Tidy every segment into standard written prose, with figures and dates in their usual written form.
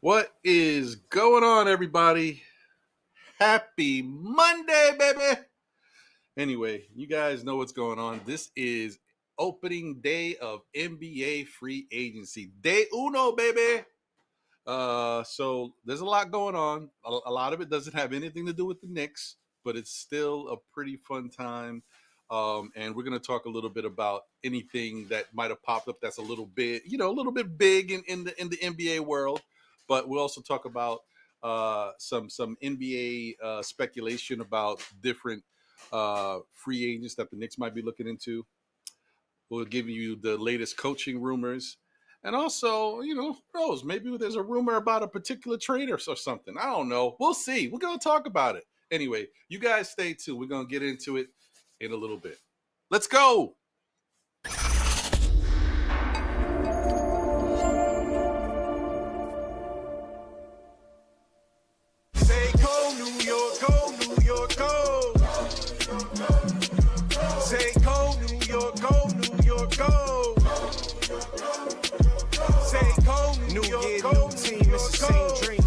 What is going on, everybody? Happy Monday, baby. Anyway, you guys know what's going on. This is opening day of NBA free agency. Day uno, baby. So there's a lot going on. A lot of it doesn't have anything to do with the Knicks, but it's still a pretty fun time. And we're going to talk a little bit about anything that might have popped up that's a little bit, a little bit big in the NBA world. But we'll also talk about some NBA speculation about different free agents that the Knicks might be looking into. We'll give you the latest coaching rumors. And also, who knows? Maybe there's a rumor about a particular trader or something. I don't know. We'll see. We're going to talk about it. Anyway, you guys stay tuned. We're going to get into it in a little bit. Let's go. Say go, New York, go, New York, go. Say go, New York, go, New York, go. Say go, New York, go, new team, it's the same dream.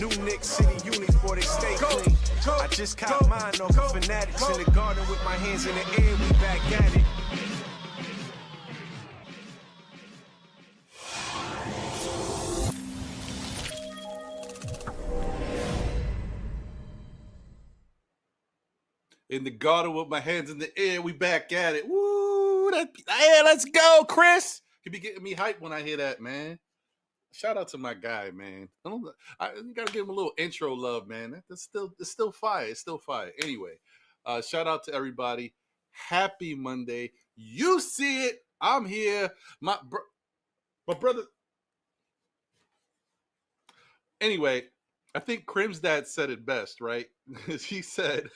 New Knicks City units, boy, they stay clean. I just caught mine off of fanatics in the garden with my hands in the air, we back at it. In the garden with my hands in the air, we back at it. Woo! Yeah, let's go, Chris. You be getting me hyped when I hear that, man. Shout out to my guy, man. You gotta give him a little intro love, man. It's still fire. It's still fire. Anyway, shout out to everybody. Happy Monday. You see it. I'm here. My brother. Anyway, I think Crim's dad said it best, right? he said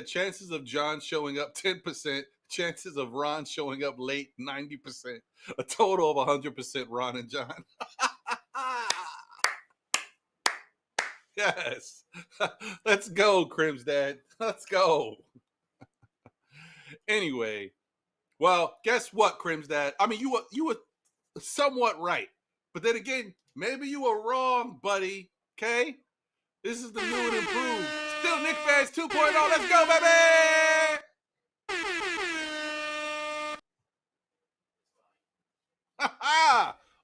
chances of John showing up 10%, chances of Ron showing up late 90%, a total of 100% Ron and John. Yes. Let's go, Crim's dad. Let's go. Anyway, well, guess what, Crim's dad? I mean, you were somewhat right. But then again, maybe you were wrong, buddy. Okay? This is the new and improved Still Knicks Fans 2.0. Let's go, baby!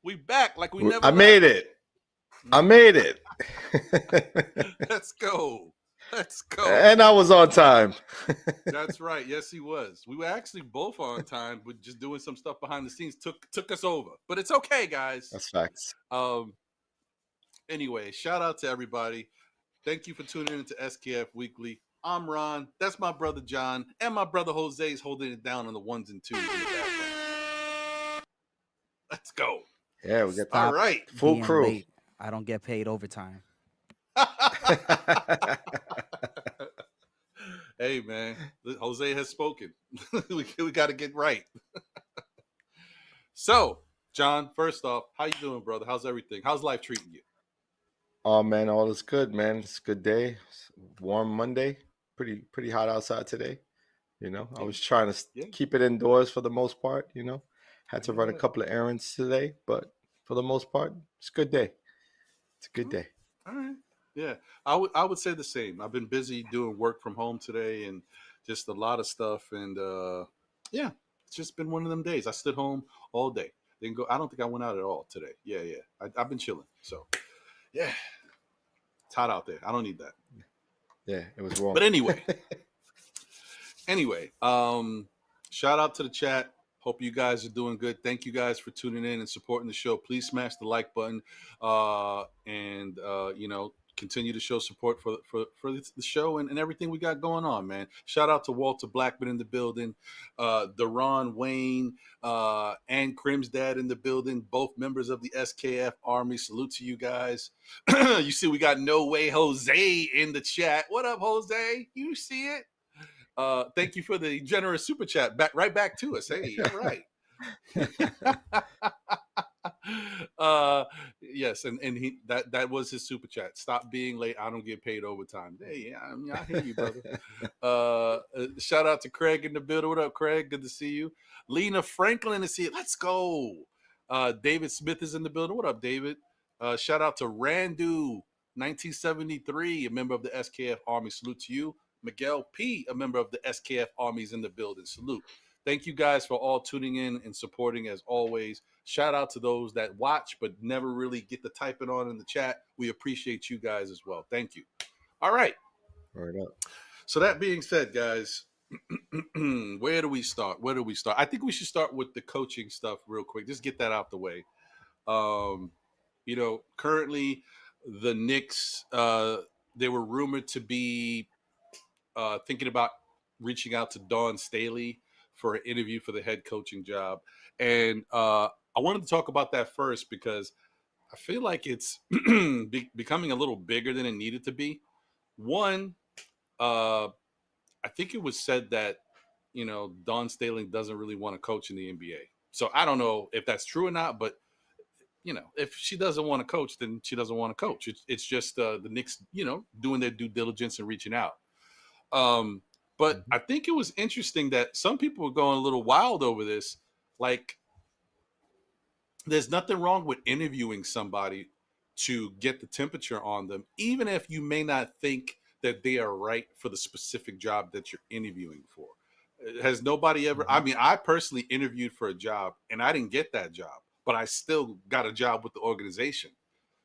We back like we never I made it. I made it. Let's go. Let's go. And I was on time. That's right. Yes, he was. We were actually both on time, but just doing some stuff behind the scenes took us over. But it's okay, guys. That's facts. Anyway, shout out to everybody. Thank you for tuning in to SKF Weekly. I'm Ron. That's my brother John. And my brother Jose is holding it down on the ones and twos in the background. Let's go. Yeah, we got all right. Full crew. Late. I don't get paid overtime. Hey, man. Jose has spoken. we got to get right. So, John, first off, how you doing, brother? How's everything? How's life treating you? Oh man, all is good, man. It's a good day. It's warm Monday. Pretty hot outside today. I was trying to keep it indoors for the most part. Had to run a couple of errands today, but for the most part, it's a good day. It's a good day. All right. Yeah, I would say the same. I've been busy doing work from home today and just a lot of stuff. And yeah, it's just been one of them days. I stood home all day. Didn't go. I don't think I went out at all today. Yeah. I've been chilling. So yeah, it's hot out there. I don't need that. Yeah, it was warm. But anyway, shout out to the chat. Hope you guys are doing good. Thank you guys for tuning in and supporting the show. Please smash the like button and continue to show support for the show and everything we got going on, man. Shout out to Walter Blackman in the building, Deron Wayne, and Crim's dad in the building, both members of the SKF Army. Salute to you guys. You see we got No Way Jose in the chat. What up, Jose? You see it? Thank you for the generous super chat. Right back to us. Hey, you're right. Yes, and he that was his super chat. Stop being late. I don't get paid overtime. Hey, yeah, I hear you, brother. Shout out to Craig in the building. What up, Craig? Good to see you. Lena Franklin is here. Let's go. David Smith is in the building. What up, David? Shout out to Randu 1973, a member of the SKF Army. Salute to you. Miguel P, a member of the SKF Army's in the building. Salute. Thank you guys for all tuning in and supporting as always. Shout out to those that watch but never really get to type it on in the chat. We appreciate you guys as well. Thank you. All right. Right up. So that being said, guys, where do we start? I think we should start with the coaching stuff real quick. Just get that out the way. Currently the Knicks, they were rumored to be thinking about reaching out to Dawn Staley for an interview for the head coaching job. And I wanted to talk about that first because I feel like it's becoming a little bigger than it needed to be. One, I think it was said that, Dawn Staley doesn't really want to coach in the NBA. So I don't know if that's true or not, but if she doesn't want to coach, then she doesn't want to coach. It's just the Knicks, doing their due diligence and reaching out. But I think it was interesting that some people were going a little wild over this. Like, there's nothing wrong with interviewing somebody to get the temperature on them, even if you may not think that they are right for the specific job that you're interviewing for. Has nobody ever, I mean, I personally interviewed for a job and I didn't get that job, but I still got a job with the organization.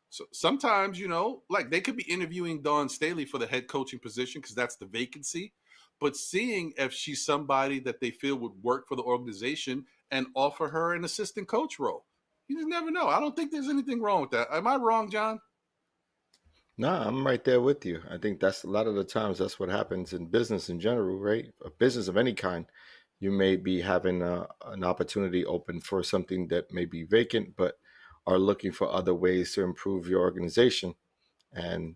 So sometimes, like they could be interviewing Dawn Staley for the head coaching position because that's the vacancy, but seeing if she's somebody that they feel would work for the organization and offer her an assistant coach role. You just never know. I don't think there's anything wrong with that. Am I wrong, John? No, I'm right there with you. I think that's a lot of the times that's what happens in business in general, right? A business of any kind. You may be having an opportunity open for something that may be vacant, but are looking for other ways to improve your organization. And,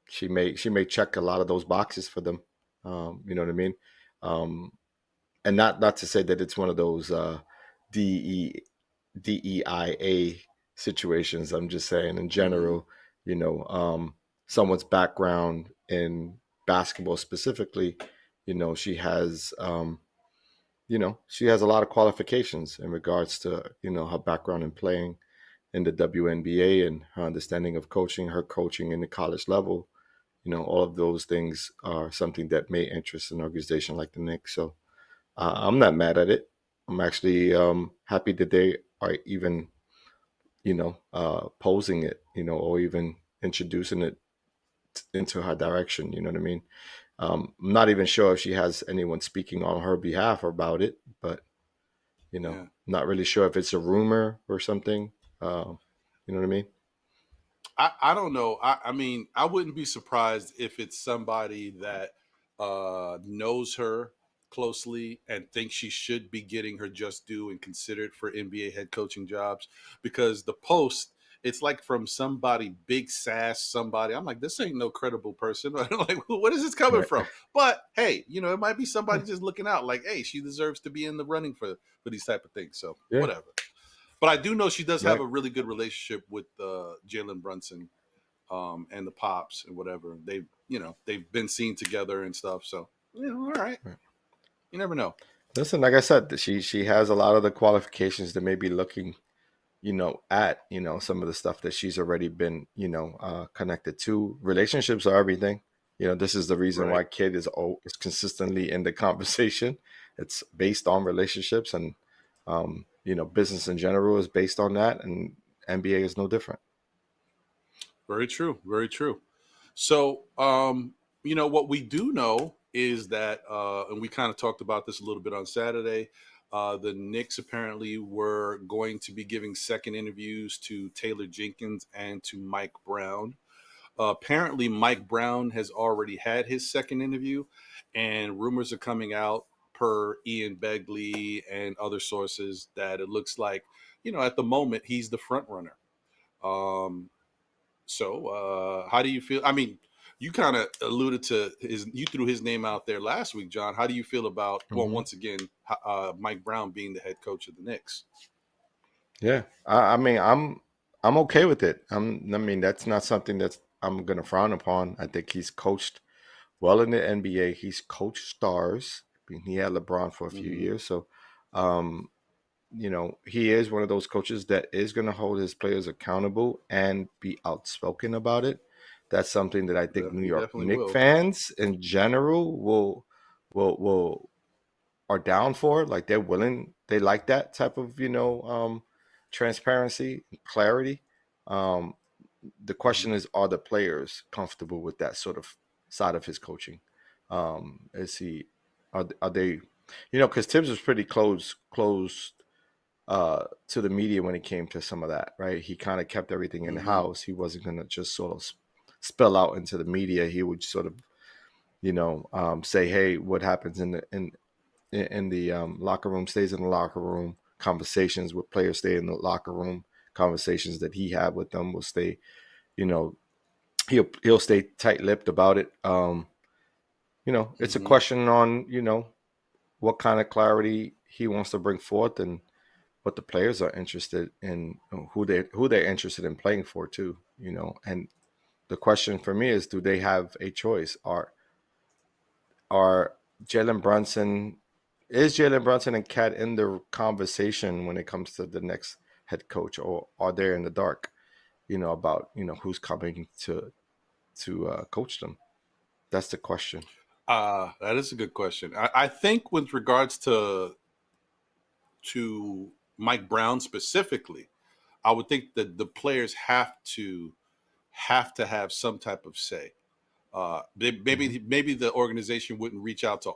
she may check a lot of those boxes for them. You know what I mean? And not to say that it's one of those DEIA situations. I'm just saying in general, someone's background in basketball specifically, she has, she has a lot of qualifications in regards to, her background in playing in the WNBA and her understanding of coaching, her coaching in the college level. All of those things are something that may interest an organization like the Knicks. So I'm not mad at it. I'm actually happy that they are even, posing it, or even introducing it into her direction. You know what I mean? I'm not even sure if she has anyone speaking on her behalf about it, but, not really sure if it's a rumor or something. You know what I mean? I don't know. I mean, I wouldn't be surprised if it's somebody that knows her closely and thinks she should be getting her just due and considered for NBA head coaching jobs, because the post, it's like from somebody big sass somebody. I'm like, this ain't no credible person. I'm like, what is this coming from? But hey, it might be somebody just looking out like, hey, she deserves to be in the running for these type of things. So whatever. But I do know she does have a really good relationship with Jalen Brunson and the Pops and whatever. They've been seen together and stuff. So, all right. You never know. Listen, like I said, she has a lot of the qualifications that may be looking, at, some of the stuff that she's already been, connected to. Relationships are everything. This is the reason why Kid is consistently in the conversation. It's based on relationships, and, business in general is based on that, and NBA is no different. Very true. Very true. So, what we do know is that, and we kind of talked about this a little bit on Saturday, the Knicks apparently were going to be giving second interviews to Taylor Jenkins and to Mike Brown. Apparently, Mike Brown has already had his second interview, and rumors are coming out per Ian Begley and other sources that it looks like, at the moment, he's the front runner. So how do you feel? I mean, you kind of alluded to you threw his name out there last week, John. How do you feel about, well, once again, Mike Brown being the head coach of the Knicks? Yeah, I mean, I'm okay with it. I mean, that's not something that I'm going to frown upon. I think he's coached well in the NBA. He's coached stars. I mean, he had LeBron for a few years. So, he is one of those coaches that is going to hold his players accountable and be outspoken about it. That's something that I think New He York definitely Knicks will. fans in general will are down for. Like they're willing, they like that type of transparency, clarity. Um, the question is, are the players comfortable with that sort of side of his coaching? Is he are they, because Tibbs was pretty closed to the media when it came to some of that, right? He kind of kept everything in the house. He wasn't going to just sort of spill out into the media. He would sort of, say, "Hey, what happens in the locker room stays in the locker room. Conversations with players stay in the locker room. Conversations that he had with them will stay. You know, he'll stay tight-lipped about it. It's a question on what kind of clarity he wants to bring forth and what the players are interested in, who they're interested in playing for too. And the question for me is, do they have a choice? Are Jalen Brunson is Jalen Brunson and Cat in the conversation when it comes to the next head coach, or are they in the dark? About who's coming to coach them. That's the question. That is a good question. I think with regards to Mike Brown specifically, I would think that the players have to have some type of say. Maybe the organization wouldn't reach out to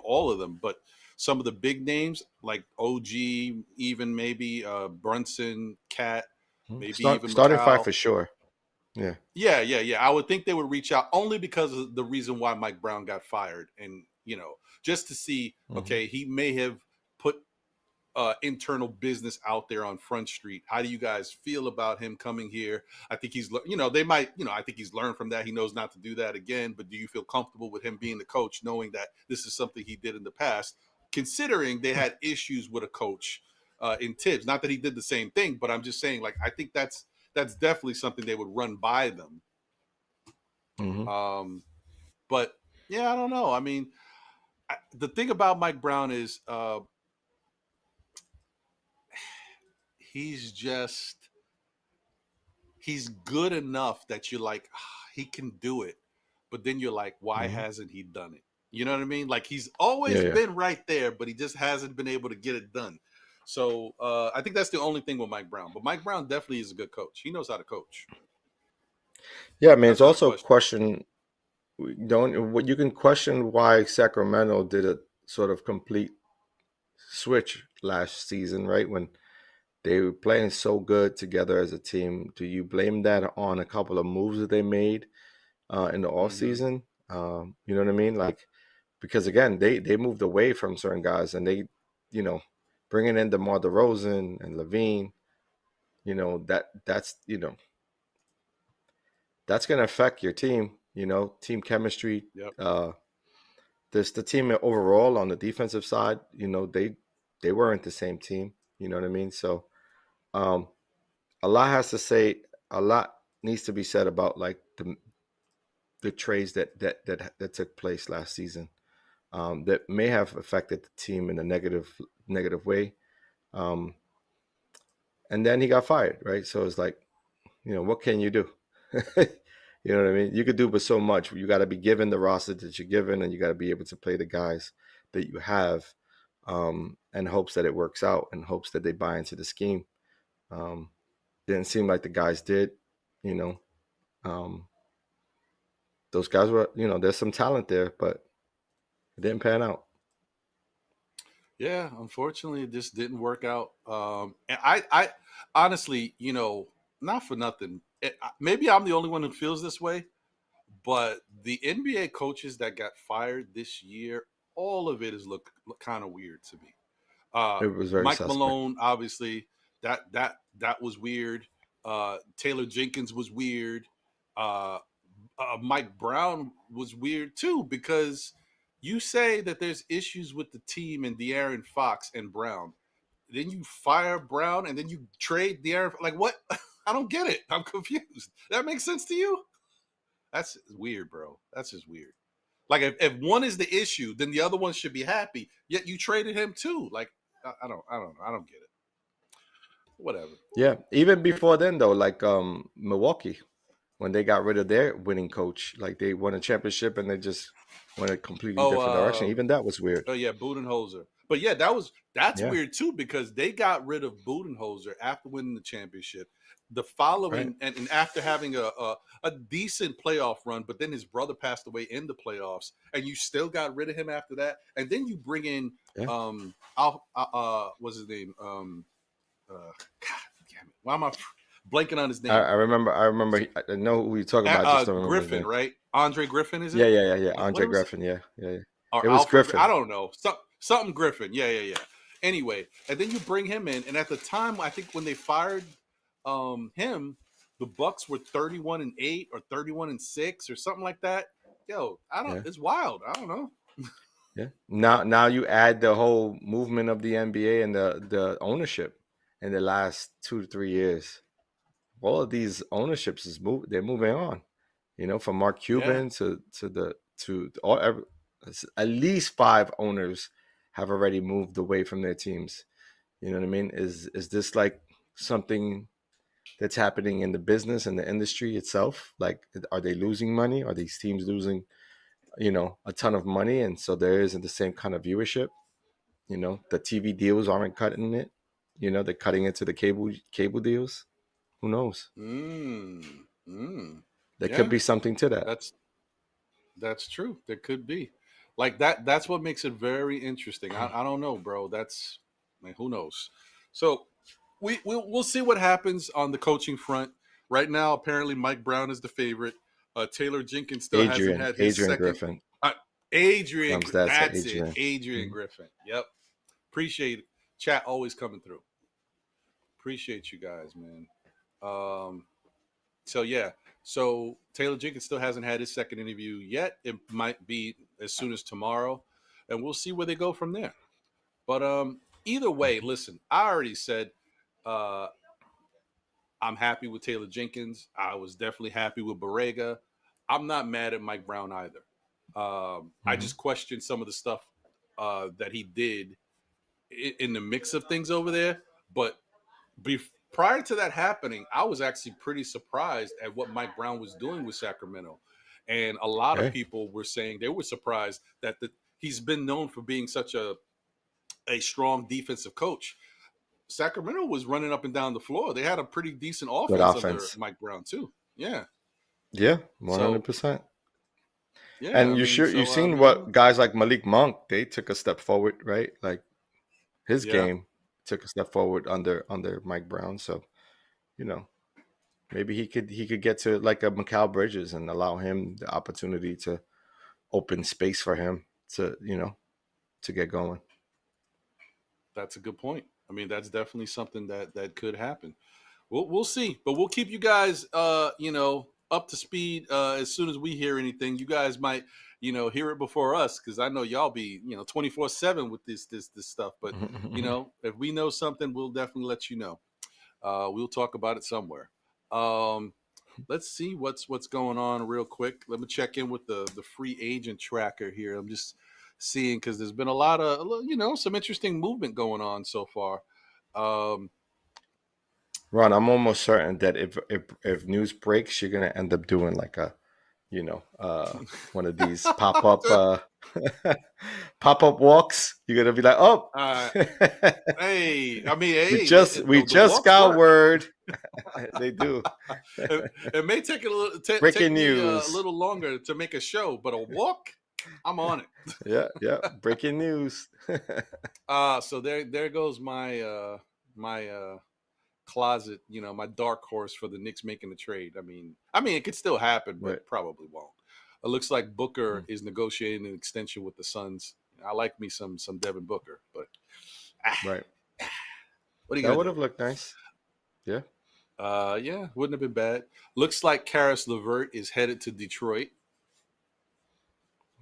all of them, but some of the big names like OG, even maybe Brunson, Cat, maybe even Starting five Macau. for sure. Yeah. Yeah. I would think they would reach out only because of the reason why Mike Brown got fired, and just to see, okay, he may have put internal business out there on Front Street. How do you guys feel about him coming here? I think he's, they might, I think he's learned from that. He knows not to do that again. But do you feel comfortable with him being the coach, knowing that this is something he did in the past, considering they had issues with a coach in Tibbs? Not that he did the same thing, but I'm just saying, like, I think that's definitely something they would run by them. But yeah, I don't know. I mean, the thing about Mike Brown is he's good enough that you're like, he can do it. But then you're like, why hasn't he done it? You know what I mean? Like, he's always been right there, but he just hasn't been able to get it done. So I think that's the only thing with Mike Brown. But Mike Brown definitely is a good coach. He knows how to coach. Yeah, I mean, That's it's also a question. You can question why Sacramento did a sort of complete switch last season, right? When they were playing so good together as a team. Do you blame that on a couple of moves that they made in the off season? You know what I mean? Like, because again, they moved away from certain guys, and they, bringing in DeMar DeRozan and Levine, that's that's going to affect your team. Team chemistry. Yep. The team overall on the defensive side, they weren't the same team. You know what I mean? So, a lot needs to be said about like the trades that took place last season, that may have affected the team in a negative way. And then he got fired, right? So it's like, what can you do? You know what I mean? You could do but so much. You got to be given the roster that you're given, and you got to be able to play the guys that you have, and hopes that it works out, and hopes that they buy into the scheme. Didn't seem like the guys did, those guys were, there's some talent there, but it didn't pan out. Yeah, unfortunately, it just didn't work out. And I honestly, not for nothing. Maybe I'm the only one who feels this way, but the NBA coaches that got fired this year, all of it is look kind of weird to me. It was very Mike suspect. Malone, obviously, that was weird. Taylor Jenkins was weird. Mike Brown was weird too, because you say that there's issues with the team and De'Aaron Fox and Brown. Then you fire Brown and then you trade De'Aaron. Like, what? I don't get it. I'm confused. That makes sense to you? That's weird, bro. That's just weird. Like, if one is the issue, then the other one should be happy. Yet you traded him too. Like, I don't know. I don't get it. whatever. Yeah, even before then though, like Milwaukee, when they got rid of their winning coach, like they won a championship and they just went a completely different direction. Even that was weird. Oh yeah, Budenholzer. But yeah, that's Yeah, weird too because they got rid of Budenholzer after winning the championship. The right. following and after having a decent playoff run, but then his brother passed away in the playoffs, and you still got rid of him after that. And then you bring in Yeah. what's his name? God damn it, why am I blanking on his I, name? I remember. I know who you're talking about. I just don't remember his Griffin, name. right? Andre Griffin, is Yeah, it? yeah. What Andre was Griffin. Yeah. or It was Alfred? I Griffin. don't know. Something Griffin. Yeah. Anyway, and then you bring him in, and at the time, I think when they fired him, the Bucks were 31-8 or 31-6 or something like that. Yo, I don't. Yeah. It's wild. I don't know. Yeah. Now you add the whole movement of the NBA and the ownership in the last 2 to 3 years. All of these ownerships they're moving on. From Mark Yeah. Cuban to at least 5 owners have already moved away from their teams. You know what I mean? Is this like something that's happening in the business and the industry itself? Like, are they losing money? Are these teams losing, a ton of money, and so there isn't the same kind of viewership? The TV deals aren't cutting it. They're cutting into the cable deals. Who knows? Mm. Mm. There could Yeah. be something to that. That's true. There could be, like that. That's what makes it very interesting. I don't know, bro. Who knows? So we'll see what happens on the coaching front. Right now, apparently Mike Brown is the favorite. Taylor Jenkins still hasn't had his Adrian second. Griffin. That's That's it. Adrian. Adrian Griffin. Yep. Appreciate it. Chat always coming through. Appreciate you guys, man. So yeah. So Taylor Jenkins still hasn't had his second interview yet. It might be as soon as tomorrow, and we'll see where they go from there. But either way, listen, I already said uh, I'm happy with Taylor Jenkins. I was definitely happy with Borrega. I'm not mad at Mike Brown either. I just questioned some of the stuff that he did in the mix of things over there. But prior to that happening, I was actually pretty surprised at what Mike Brown was doing with Sacramento. And a lot of people were saying they were surprised that he's been known for being such a strong defensive coach. Sacramento was running up and down the floor. They had a pretty decent offense under Mike Brown too. Yeah. Yeah, 100%. Yeah, And you've seen what guys like Malik Monk, they took a step forward, right? Like his game took a step forward under Mike Brown. So, maybe he could get to like a Mikal Bridges and allow him the opportunity to open space for him to get going. That's a good point. I mean, that's definitely something that could happen. We'll see, but we'll keep you guys up to speed as soon as we hear anything. You guys might hear it before us because I know y'all be 24/7 with this stuff. But if we know something, we'll definitely let you know. We'll talk about it somewhere. Let's see what's going on real quick. Let me check in with the free agent tracker here. I'm just seeing because there's been a lot of some interesting movement going on so far. Ron, I'm almost certain that if news breaks, you're gonna end up doing like a one of these pop-up walks. You're gonna be like, oh, hey, I mean, hey, we just got word. They do. It may take breaking news a little longer to make a show, but a walk, I'm on it. Yeah, breaking news. So there goes my closet, my dark horse for the Knicks making the trade. I mean, it could still happen, but probably won't. It looks like Booker is negotiating an extension with the Suns. I like me some Devin Booker, but right. What are you that would have looked nice. Yeah. Yeah, wouldn't have been bad. Looks like Karis LeVert is headed to Detroit.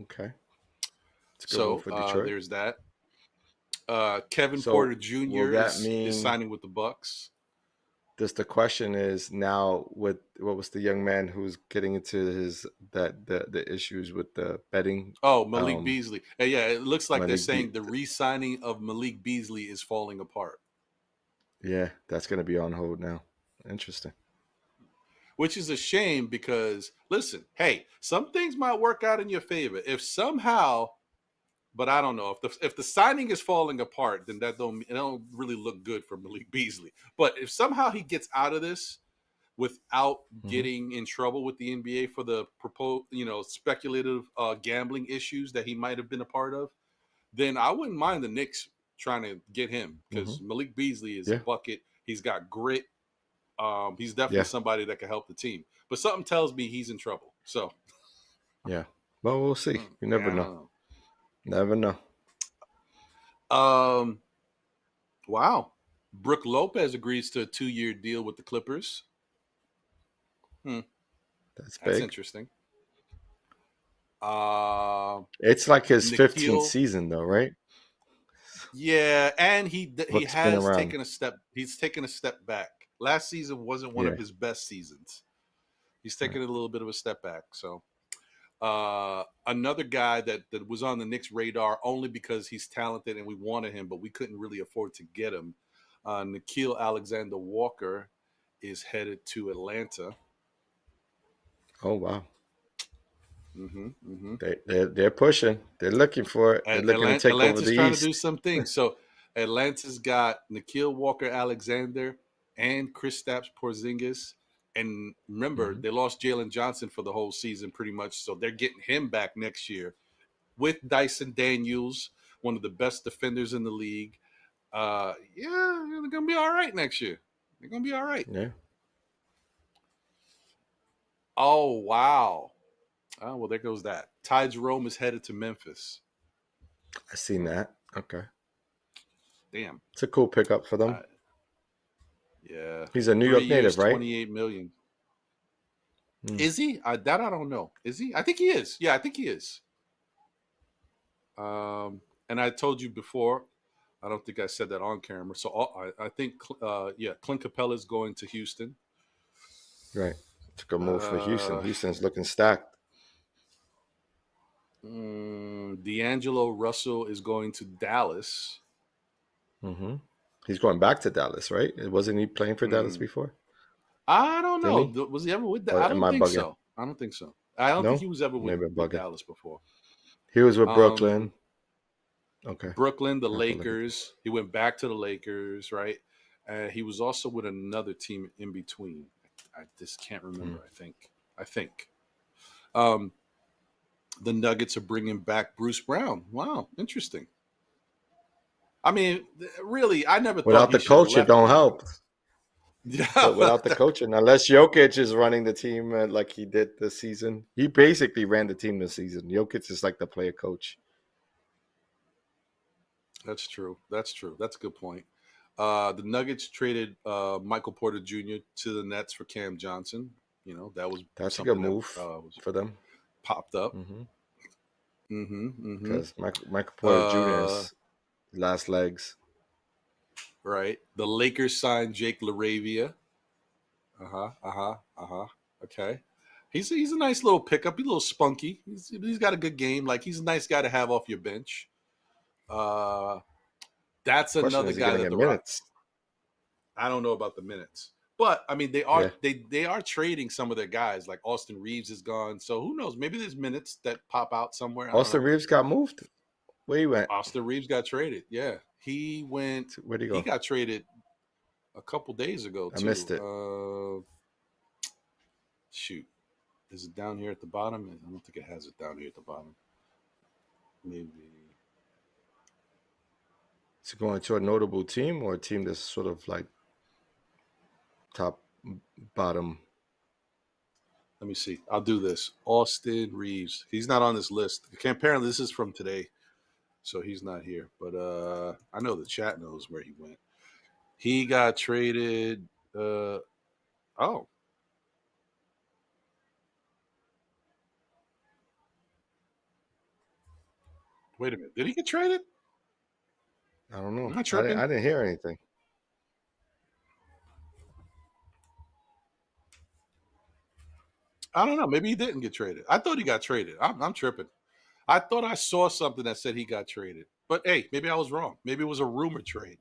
Okay. So for Detroit. There's that. Kevin Porter Jr. is signing with the Bucks. The question is now with what was the young man who's getting into the issues with the betting? Oh, Malik Beasley. Yeah, it looks like they're saying the re-signing of Malik Beasley is falling apart. Yeah, that's going to be on hold now. Interesting. Which is a shame because, listen, hey, some things might work out in your favor. If somehow, but I don't know, if the signing is falling apart, then it don't really look good for Malik Beasley. But if somehow he gets out of this without getting in trouble with the NBA for the proposed, speculative gambling issues that he might have been a part of, then I wouldn't mind the Knicks trying to get him because Malik Beasley is a bucket. He's got grit. He's definitely somebody that can help the team. But something tells me he's in trouble. So, yeah. Well, we'll see. You never know. Never know. Wow. Brook Lopez agrees to a 2-year deal with the Clippers. That's big. That's interesting. It's like his 15th season, though, right? Yeah, and he has taken a step. He's taken a step back. Last season wasn't one of his best seasons. He's taken a little bit of a step back. So, another guy that was on the Knicks' radar only because he's talented and we wanted him, but we couldn't really afford to get him. Nickeil Alexander-Walker is headed to Atlanta. Oh wow! They're pushing. They're looking for it. They're looking to take over the East. Atlanta's trying to do some things. So Atlanta's got Nickeil Walker-Alexander and Kristaps Porzingis. And remember, they lost Jalen Johnson for the whole season pretty much. So they're getting him back next year with Dyson Daniels, one of the best defenders in the league. They're going to be all right next year. They're going to be all right. Yeah. Oh, wow. Oh, well, there goes that. Ty Jerome is headed to Memphis. I seen that. Okay. Damn. It's a cool pickup for them. Yeah. He's a New York native, right? $28 million. Is he? That I don't know. Is he? I think he is. Yeah, I think he is. And I told you before, I don't think I said that on camera. So I think, Clint Capella is going to Houston. Right. Took a move for Houston. Houston's looking stacked. D'Angelo Russell is going to Dallas. He's going back to Dallas, right? Wasn't he playing for Dallas before? I don't know. Was he ever with Dallas? I don't think so. I don't think he was ever with Dallas before. He was with Brooklyn. Okay. Brooklyn, the Lakers. He went back to the Lakers, right? He was also with another team in between. I just can't remember. I think. The Nuggets are bringing back Bruce Brown. Wow, interesting. I mean, really, I never thought without the coach, it don't help. Yeah, but without the coaching, unless Jokic is running the team like he did this season, he basically ran the team this season. Jokic is like the player coach. That's true. That's a good point. The Nuggets traded Michael Porter Jr. to the Nets for Cam Johnson. That's a good move for them. Popped up. Because Michael Porter Jr. is last legs. Right. The Lakers signed Jake LaRavia. Okay. He's a nice little pickup. He's a little spunky. He's got a good game. Like, he's a nice guy to have off your bench. That's another guy that the minutes. I don't know about the minutes. But I mean, they are trading some of their guys. Like Austin Reeves is gone. So who knows? Maybe there's minutes that pop out somewhere. Austin Reeves got moved. Where he went? Austin Reeves got traded. Yeah. He went. Where'd he go? He got traded a couple days ago, too. I missed it. Shoot. Is it down here at the bottom? I don't think it has it down here at the bottom. Maybe. Is he going to a notable team or a team that's sort of like top, bottom? Let me see. I'll do this. Austin Reeves. He's not on this list. Apparently, this is from today. So he's not here, but I know the chat knows where he went. He got traded. Wait a minute. Did he get traded? I don't know. I didn't hear anything. I don't know. Maybe he didn't get traded. I thought he got traded. I'm tripping. I thought I saw something that said he got traded. But, hey, maybe I was wrong. Maybe it was a rumor trade.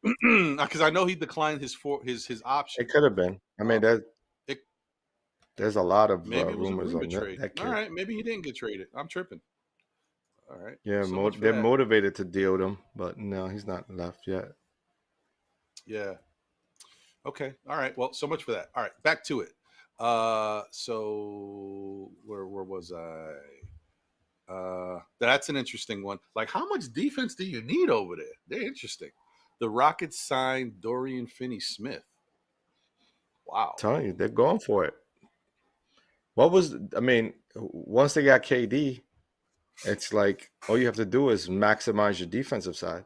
Because I know he declined his option. It could have been. I mean, there's a lot of maybe it was a rumors rumor on trade. that kid. All right, maybe he didn't get traded. I'm tripping. All right. Yeah, So they're motivated to deal with him, but no, he's not left yet. Yeah. Okay. All right. Well, so much for that. All right, back to it. So where was I? That's an interesting one. Like, how much defense do you need over there? They're interesting. The Rockets signed Dorian Finney-Smith. Wow. I'm telling you, they're going for it. Once they got KD, it's like all you have to do is maximize your defensive side.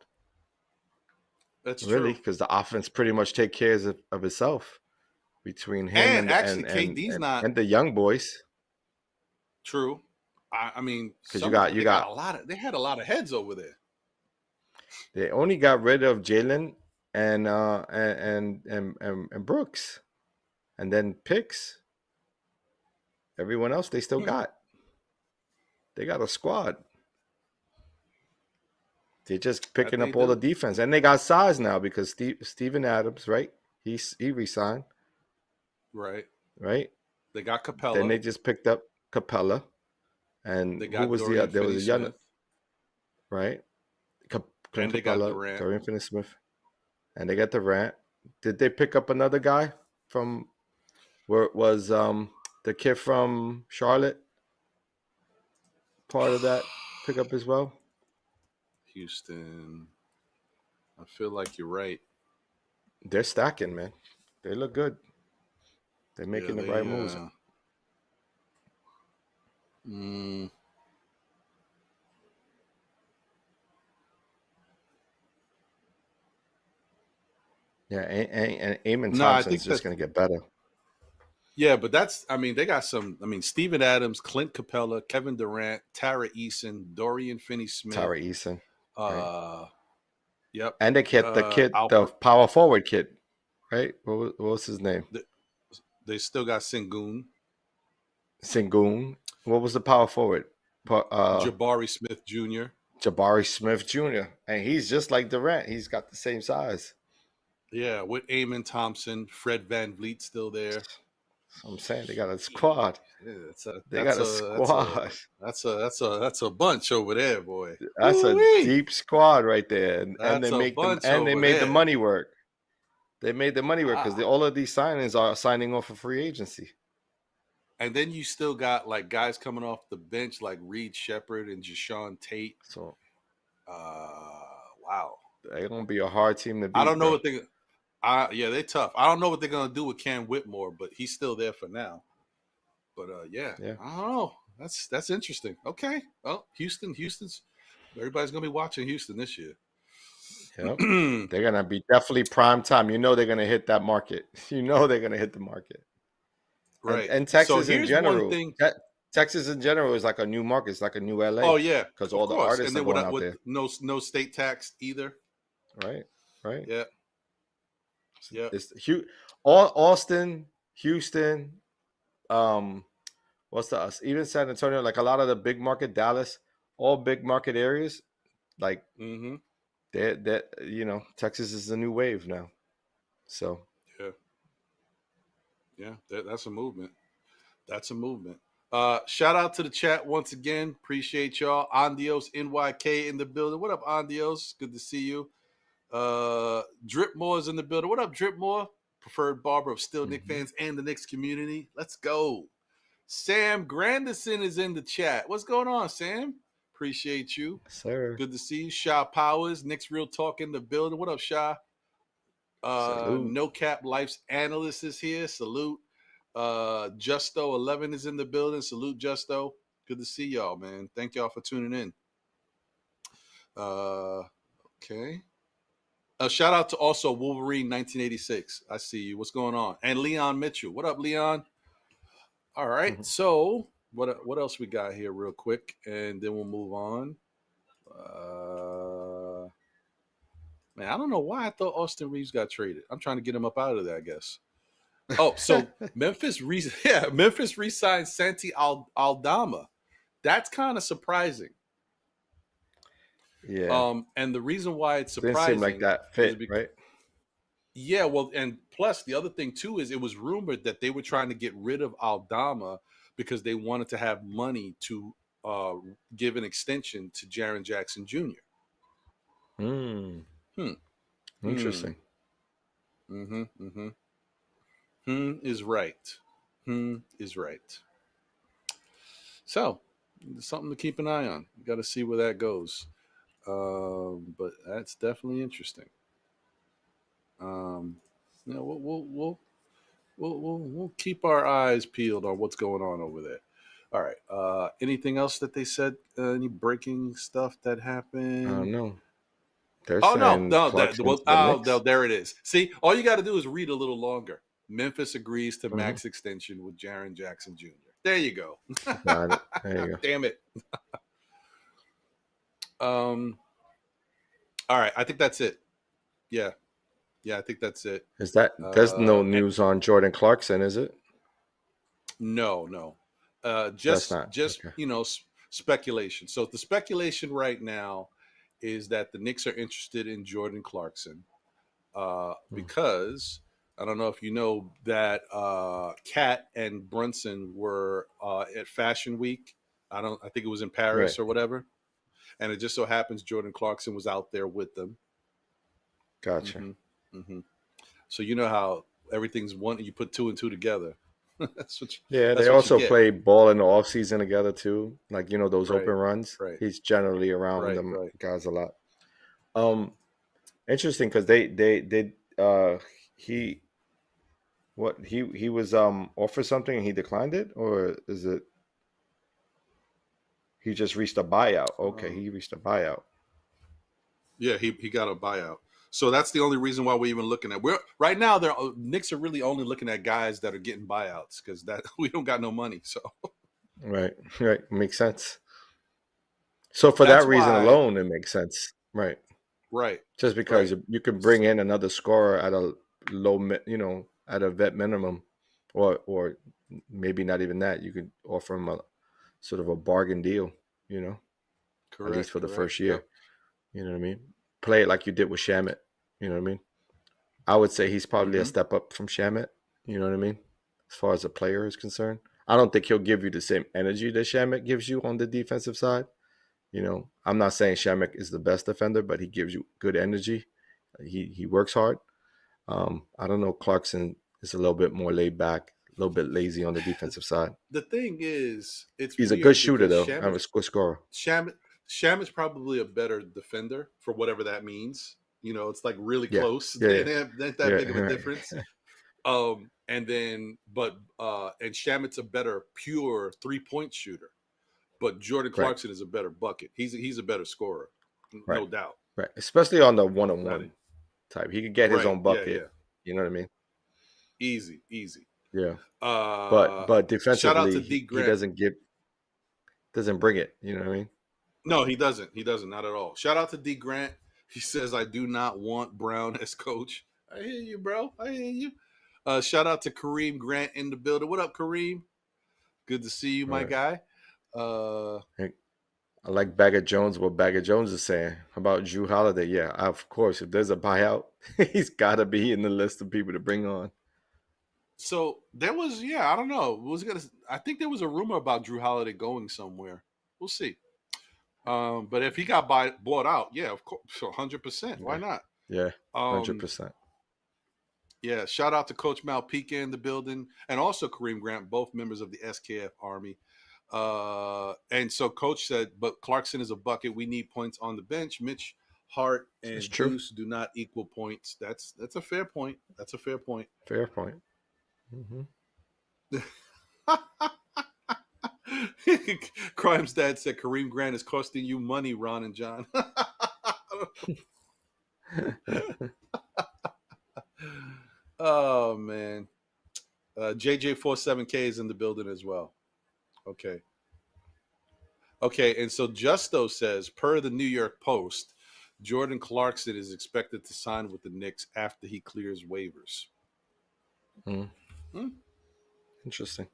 That's really, true. because the offense pretty much take care of itself between him and the young boys. True. I mean, because they had a lot of heads over there. They only got rid of Jalen and Brooks, and then picks. Everyone else they still got. They got a squad. They're just picking up all the defense, and they got size now because Steven Adams, right? He resigned. Right. They got Capella. Then they just picked up Capella, and they got who was Dorian there was a young, Smith. Right? And they got Durant. Dorian Finney-Smith, and they got Durant. Did they pick up another guy from where it was the kid from Charlotte? Part of that pickup as well. Houston. I feel like you're right. They're stacking, man. They look good. They're making the right moves. Yeah, and Eamon Thompson's just going to get better. Yeah, but they got some. Steven Adams, Clint Capella, Kevin Durant, Tara Eason, Dorian Finney-Smith. Tara Eason. Right. Yep. And they kept the power forward kid, right? What was his name? They still got Sengun. What was the power forward? Jabari Smith Jr. And he's just like Durant. He's got the same size. Yeah, with Eamon Thompson, Fred VanVleet still there. I'm saying they got a squad. Yeah, they got a squad. That's a bunch over there, boy. That's a deep squad right there, and they made the money work. They made the money work because all of these signings are signing off of free agency. And then you still got like guys coming off the bench like Reed Shepherd and Jashawn Tate. So, wow, they're gonna be a hard team to beat. I don't know what they. They're tough. I don't know what they're gonna do with Cam Whitmore, but he's still there for now. But I don't know. That's interesting. Okay, well, Houston's everybody's gonna be watching Houston this year. Yep. They're gonna be definitely prime time. They're gonna hit that market. They're gonna hit the market. Right. And Texas in general. Texas in general is like a new market. It's like a new LA. Oh yeah, because all the artists are going out there. No state tax either. Right. Yeah. Yeah. It's Austin, Houston, what's the us? Even San Antonio, like a lot of the big market, Dallas, all big market areas, like Texas is the new wave now. So yeah, that's a movement. Shout out to the chat once again. Appreciate y'all. Andios NYK in the building. What up, Andios? Good to see you. Dripmore is in the building. What up, Dripmore? Preferred barber of Still Knicks fans and the Knicks community. Let's go. Sam Grandison is in the chat. What's going on, Sam? Appreciate you. Sir. Good to see you. Sha Powers, Knicks Real Talk in the building. What up, Sha? No Cap Life's analyst is here. Salute. Justo11 is in the building. Salute, Justo. Good to see y'all, man. Thank y'all for tuning in. Okay. Shout out to also Wolverine 1986. I see you. What's going on? And Leon Mitchell. What up, Leon? All right. So what else we got here real quick? And then we'll move on. Man, I don't know why I thought Austin Reeves got traded. I'm trying to get him up out of there, I guess. Oh, so Memphis re-signed Santi Aldama. That's kind of surprising. Yeah. And the reason why it's surprising didn't seem like that fit, right? Yeah, well, and plus the other thing too is it was rumored that they were trying to get rid of Aldama because they wanted to have money to uh, give an extension to Jaren Jackson Jr. Hmm. Hmm. Hmm. Interesting. Mm-hmm. Mm-hmm. Hmm is right. Hmm is right. So, something to keep an eye on. You got to see where that goes. But that's definitely interesting. Um, we'll keep our eyes peeled on what's going on over there. All right. Anything else that they said? Any breaking stuff that I don't happened? know. They're Oh no, saying no. Clarkson Well, to the oh no, Knicks. there it is. See, all you got to do is read a little longer. Memphis agrees to Hmm. max extension with Jaren Jackson Jr. There you go. Got it. There you go. Damn it. Um. All right. I think that's it. Yeah. Yeah. I think that's it. Is that there's no And news on Jordan Clarkson, is it? no, no. That's Just, not just okay. you know, speculation. So the speculation right now is that the Knicks are interested in Jordan Clarkson Hmm. because I don't know if you know that Cat and Brunson were at Fashion Week. I think it was in Right. Paris or whatever, and it just so happens Jordan Clarkson was out there with them. Gotcha. hmm hmm So you know how everything's one. You put two and two together. that's what. Yeah, they That's what you also get. play ball in the off season together too. Like, those open Right. runs. Right. He's generally around Right. them Right. guys a lot. Um, Interesting because they he he was offered something and he declined it, or is it he just reached a buyout? Okay, Um, he reached a buyout. yeah, he got a buyout. So that's the only reason why we're even looking at. We're right now. They're Knicks are really only looking at guys that are getting buyouts because that we don't got no money. So Right, right, makes sense. So for that's that reason why. alone, it makes sense, right? Right. Just because Right. you can bring in another scorer at a at a vet minimum, or maybe not even that. You could offer him a sort of a bargain deal, you know, at least Correct. for the Correct. first Yep. year. You know what I mean? Play it like you did with Shamit. You know what I mean? I would say he's probably a Mm-hmm. step up from Shamit. You know what I mean? As far as a player is concerned, I don't think he'll give you the same energy that Shamit gives you on the defensive side. I'm not saying Shamit is the best defender, but he gives you good energy. He works hard. I don't know. Clarkson is a little bit more laid back, a little bit lazy on the defensive side. The thing is, it's He's a good weird shooter, because though. I'm a good scorer. Shamit's probably a better defender for whatever that means. It's like really Yeah, close. yeah, yeah, It ain't that yeah. big of a Right. difference. And then, and Shamit's a better pure 3-point shooter, but Jordan Right, Clarkson is a better bucket. He's a better scorer, right, no doubt. right. Especially on the That one-on-one is type, he could get his right. own Yeah, bucket. yeah. You know what I mean? Easy, easy. Yeah. But Uh, but Shout out defensively, to D he Grant. doesn't bring it. You know what I mean? No, he doesn't. He doesn't. Not at all. Shout out to D Grant. He says, "I do not want Brown as coach." I hear you, bro. I hear you. Shout out to Kareem Grant in the building. What up, Kareem? Good to see you, All my right. guy. Uh, Hey, I like Bagger Jones. What Bagger Jones is saying. How about Drew Holiday? Yeah, of course. If there's a buyout, he's got to be in the list of people to bring on. so there was, yeah, I don't know. I think there was a rumor about Drew Holiday going somewhere. We'll see. But if he got bought out, yeah, of course, 100%. Why Yeah, not? yeah, hundred Um, percent. yeah, shout out to Coach Malpica in the building, and also Kareem Grant, both members of the SKF Army. And so Coach said, but Clarkson is a bucket. We need points on the bench. Mitch Hart It's and true. Deuce do not equal points. That's a fair point. That's a fair point. Fair point. Hmm. Crime's dad said Kareem Grant is costing you money, Ron and John. Oh man. JJ47K is in the building as well. Okay. Okay, and so Justo says, per the New York Post, Jordan Clarkson is expected to sign with the Knicks after he clears waivers. Mm. Hmm. Interesting.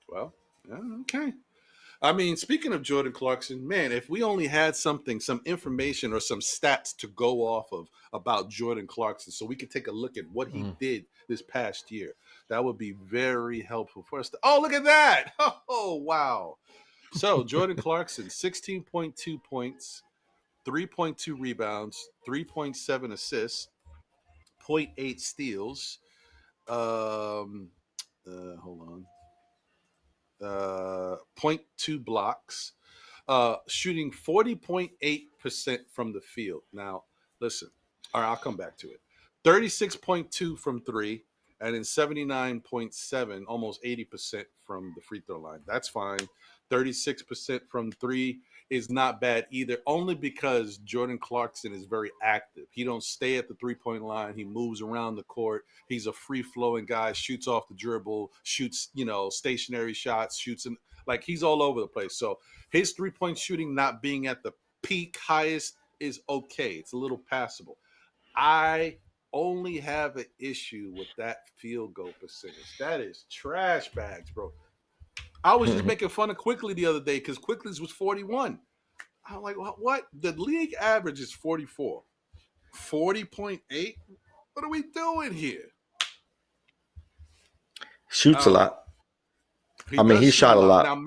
Well, yeah, okay. I mean, speaking of Jordan Clarkson, man, if we only had some information or some stats to go off of about Jordan Clarkson so we could take a look at what he did this past year, that would be very helpful for us. Oh, look at that. Oh, wow. So Jordan Clarkson, 16.2 points, 3.2 rebounds, 3.7 assists, 0.8 steals. Hold on. 0.2 blocks, shooting 40.8% from the field. Now, listen, all right, I'll come back to it. 36.2 from three, and then 79.7, almost 80% from the free throw line. That's fine. 36% from three is not bad either, only because Jordan Clarkson is very active. He don't stay at the three-point line. He moves around the court. He's a free-flowing guy, shoots off the dribble, shoots, stationary shots, shoots like he's all over the place. So his three-point shooting not being at the peak highest is okay. It's a little passable. I only have an issue with that field goal percentage. That is trash bags, bro. I was just making fun of Quickly the other day because Quickly's was 41. I'm like, what? The league average is 44. 40.8? What are we doing here? Shoots a lot. He shot a lot. Now,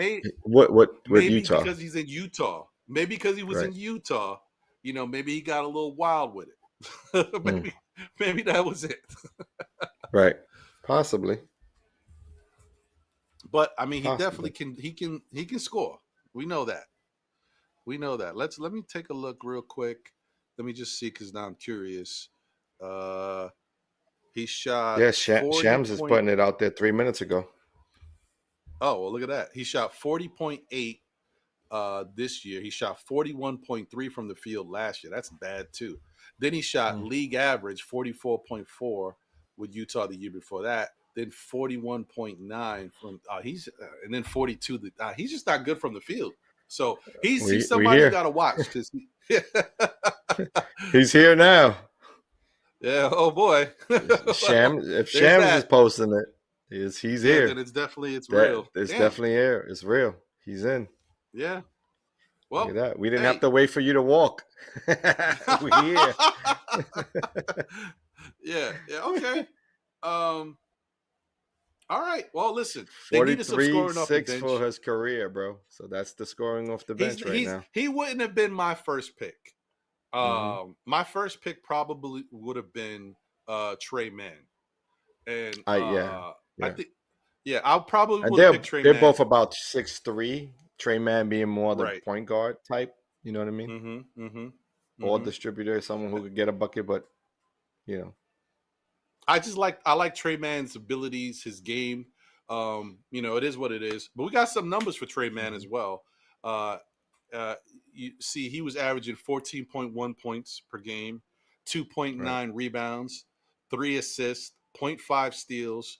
with maybe Utah? Because he's in Utah. Maybe because he was in Utah. Maybe he got a little wild with it. maybe that was it. Right. Possibly. But he definitely can. He can score. We know that. Let me take a look real quick. Let me just see because now I'm curious. He shot. Yeah, Shams is putting it out there 3 minutes ago. Oh, well, look at that. He shot 40.8 this year. He shot 41.3 from the field last year. That's bad too. Then he shot league average 44.4 with Utah the year before that. Then 41.9 from and then 42. He's just not good from the field. So he's somebody you got to watch. He's here now. Yeah. Oh boy. If Shams is posting it, he's here. Then it's real. It's definitely here. It's real. He's in. Yeah. Well, look at that. We didn't have to wait for you to walk. We're here. Yeah. Okay. All right. Well, listen. They needed some scoring off the bench. 6 for his career, bro. So that's the scoring off the bench now. He wouldn't have been my first pick. My first pick probably would have been Trey Mann. And I think, I'll probably would pick Trey Mann. They're both about 6'3". Trey Mann being more the point guard type. You know what I mean? Or distributor, someone who could get a bucket, but I like Trey Mann's abilities, his game. It is what it is. But we got some numbers for Trey Mann as well. You see, he was averaging 14.1 points per game, 2.9 rebounds, 3 assists, 0.5 steals,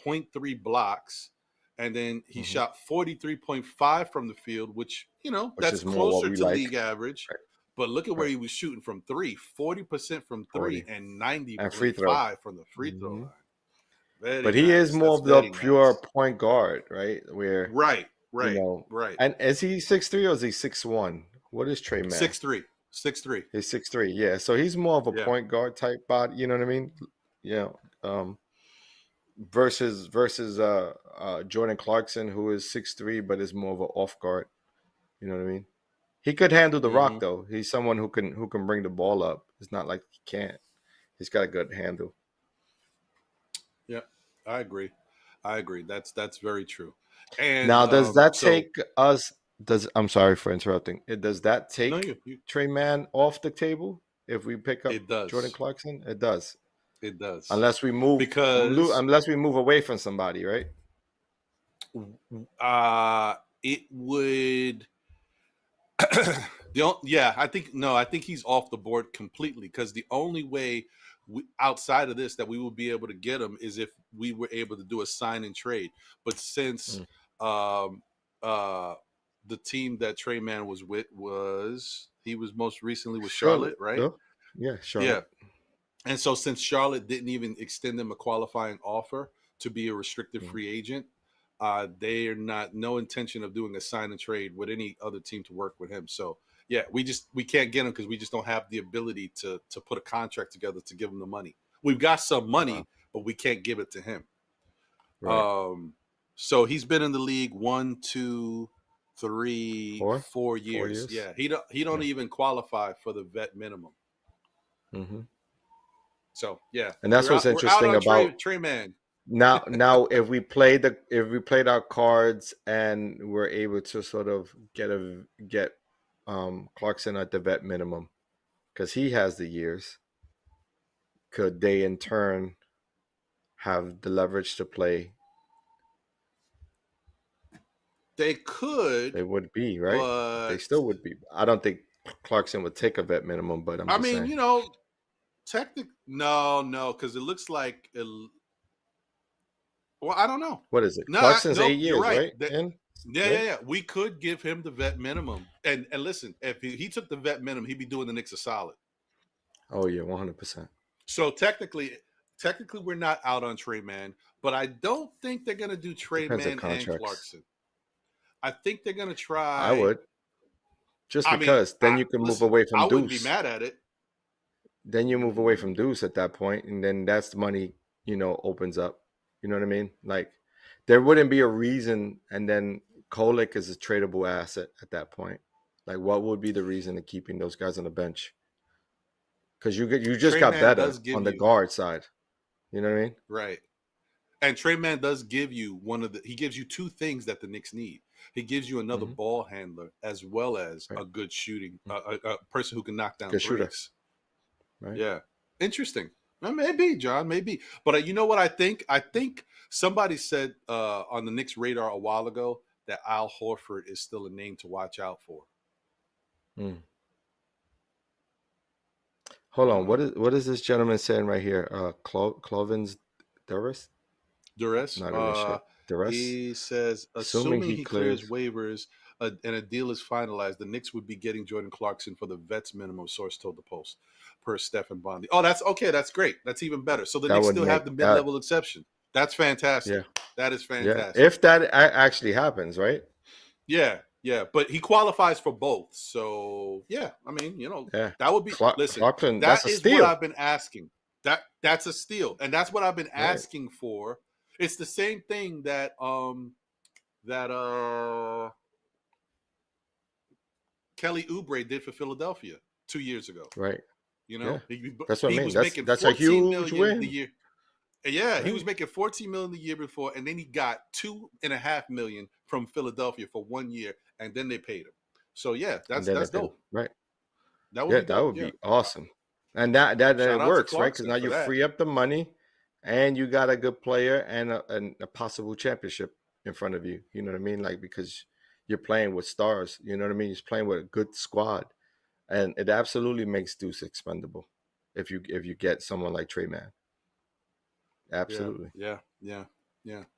0.3 blocks, and then he shot 43.5 from the field, which that's closer to league average. Right. But look at where he was shooting from three, 40% from three, and 90.5 from the free throw line. But he is more of the pure point guard, right? Where right. And is he 6'3" or is he 6'1"? What is Trey Mann? 6'3". He's 6'3". Yeah, so he's more of a point guard type body. You know what I mean? Yeah. Versus Jordan Clarkson, who is 6'3", but is more of an off guard. You know what I mean? He could handle the rock though. He's someone who can bring the ball up. It's not like he can't. He's got a good handle. Yeah, I agree. That's very true. And now, does that take us? I'm sorry for interrupting. Does that take Trey Mann off the table if we pick up Jordan Clarkson? It does. It does. Unless we move away from somebody, right? It would. I think he's off the board completely because the only way outside of this that we would be able to get him is if we were able to do a sign and trade. But since the team that Trey Mann was with was most recently with Charlotte, right? Yeah, Charlotte. Yeah. And so since Charlotte didn't even extend him a qualifying offer to be a restricted free agent, They are no intention of doing a sign and trade with any other team to work with him. So yeah, we can't get him because we just don't have the ability to put a contract together to give him the money. We've got some money, but we can't give it to him. Right. So he's been in the league 1, 2, 3, 4 years. 4 years. Yeah, he don't even qualify for the vet minimum. Mm-hmm. So yeah, and that's what's interesting about Trey Man. Now, if we played our cards and we're able to sort of get Clarkson at the vet minimum because he has the years, could they in turn have the leverage to play? They could. They would be, right? But they still would be. I don't think Clarkson would take a vet minimum, but I'm just saying. You know, technically, no, because it looks like. Well, I don't know. What is it? Clarkson's 8 years, right? Yeah. We could give him the vet minimum. And listen, if he took the vet minimum, he'd be doing the Knicks a solid. Oh, yeah, 100%. So technically, we're not out on Trey Man, but I don't think they're going to do Trey Man and Clarkson. I think they're going to try. I would. Just because. Then you can move away from Deuce. I wouldn't be mad at it. Then you move away from Deuce at that point, and then that's the money, opens up. You know what I mean? Like, there wouldn't be a reason, and then Kolek is a tradable asset at that point. Like, what would be the reason of keeping those guys on the bench? Because you just Trey got Man better on the guard side. You know what I mean? Right. And Trey Man does give you he gives you two things that the Knicks need. He gives you another ball handler as well as a good shooting, a person who can knock down threes. Right. Yeah. Interesting. Maybe, John, maybe. But you know what I think? I think somebody said on the Knicks radar a while ago that Al Horford is still a name to watch out for. Hold on. What is this gentleman saying right here? Clovin's Durst? Durst? Not really sure. Durst? He says, assuming he clears waivers and a deal is finalized, the Knicks would be getting Jordan Clarkson for the vets minimum, source told the Post, per Stephen Bondi. Oh, that's okay. That's great. That's even better. So the Knicks still have the mid-level exception. That's fantastic. Yeah. That is fantastic. Yeah. If that actually happens, right? Yeah. But he qualifies for both. So, yeah. I mean, that would be listen, Clarkson, that is what I've been asking. That's a steal. And that's what I've been asking for. It's the same thing that Kelly Oubre did for Philadelphia 2 years ago. Right. That's what I mean. That's a huge win. The year. Yeah, he was making $14 million the year before, and then he got $2.5 million from Philadelphia for 1 year, and then they paid him. So yeah, that's dope. Right. That would be awesome. And that works, right? Because now you free up the money, and you got a good player and a possible championship in front of you. You know what I mean? Like, because you're playing with stars. You know what I mean? You're playing with a good squad, and it absolutely makes Deuce expendable if you get someone like Trey Man. Absolutely. Yeah.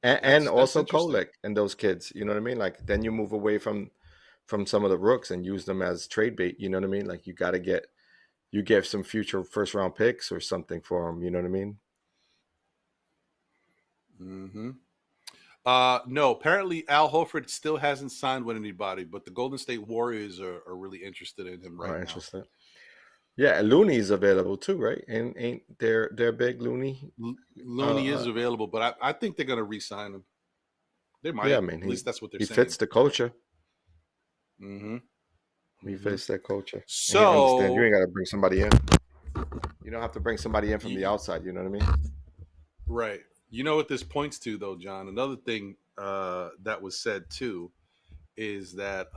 And also Kolek and those kids. You know what I mean? Like, then you move away from some of the rooks and use them as trade bait. You know what I mean? Like, you got to get some future first round picks or something for them. You know what I mean? No, apparently Al Horford still hasn't signed with anybody, but the Golden State Warriors are really interested in him right now. Interested. Yeah, Looney's available too, right? And ain't their big Looney? Looney is available, but I think they're going to re-sign him. They might. Yeah, I mean, at least that's what they're saying. He fits the culture. He fits that culture. So you ain't got to bring somebody in. You don't have to bring somebody in from the outside. You know what I mean? Right. You know what this points to, though, John? Another thing that was said too is that.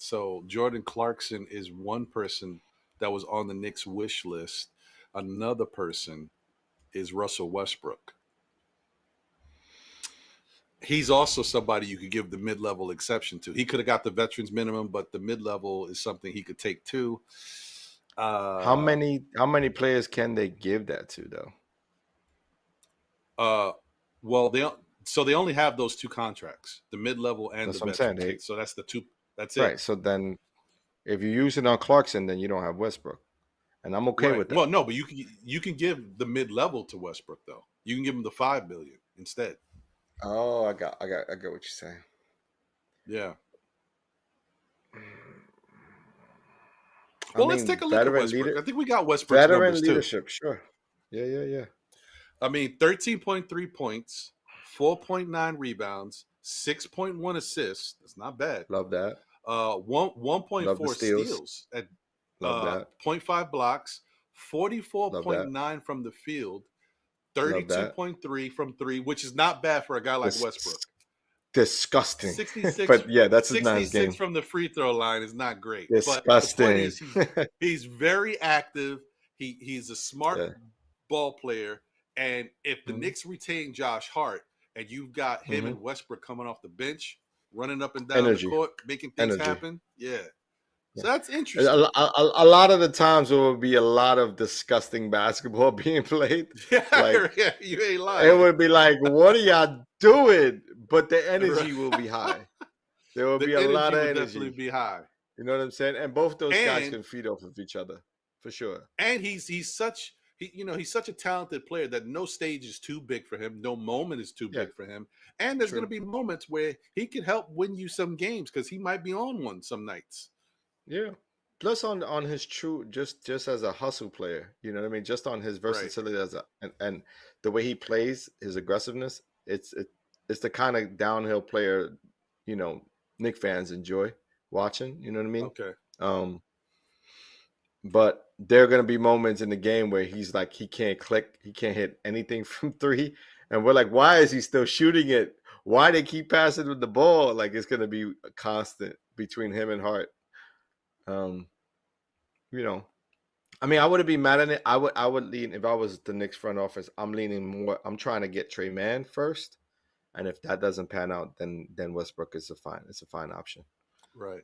So Jordan Clarkson is one person that was on the Knicks wish list. Another person is Russell Westbrook. He's also somebody you could give the mid-level exception to. He could have got the veterans minimum, but the mid-level is something he could take too. How many players can they give that to though? Well, they only have those two contracts, the mid-level and the veterans. So that's the two. That's it. Right. So then if you use it on Clarkson, then you don't have Westbrook. And I'm okay with that. Well, no, but you can give the mid-level to Westbrook, though. You can give him the $5 million instead. Oh, I get what you're saying. Yeah. I Well, let's mean, take a look at veteran Westbrook. leader, I think we got Westbrook's veteran numbers too. leadership, sure. Yeah. I mean, 13.3 points, 4.9 rebounds, 6.1 assists. That's not bad. Love that. 1.4 steals at Love that. 0.5 blocks, Love that. 44.9 from the field, Love that. 32.3 from three, which is not bad for a guy like Westbrook. Disgusting. 66, but yeah, that's his 66 game. from the free throw line is not great. Disgusting. But the point is, he's very active. He's a smart ball player. And if the Knicks retain Josh Hart and you've got him and Westbrook coming off the bench, running up and down the court, making things happen, so that's interesting. A lot of the times there will be a lot of disgusting basketball being played. Like, you ain't lying. It would be like, what are y'all doing? But the energy will be high. There will be a lot of energy. Definitely be high. You know what I'm saying? And both those guys can feed off of each other for sure. And he's such a talented player that no stage is too big for him, no moment is too big for him, and there's going to be moments where he can help win you some games because he might be on one some nights. Yeah. Plus on his true just as a hustle player, you know what I mean? Just on his versatility as and the way he plays, his aggressiveness, it's the kind of downhill player, you know, Knicks fans enjoy watching, you know what I mean? Okay. But there are going to be moments in the game where he's like, he can't click, he can't hit anything from three. And we're like, why is he still shooting it? Why they keep passing with the ball? Like, it's going to be a constant between him and Hart. You know, I mean, I wouldn't be mad at it. I would lean, if I was the Knicks front office, I'm leaning more. I'm trying to get Trey Mann first. And if that doesn't pan out, then Westbrook is a fine option. Right.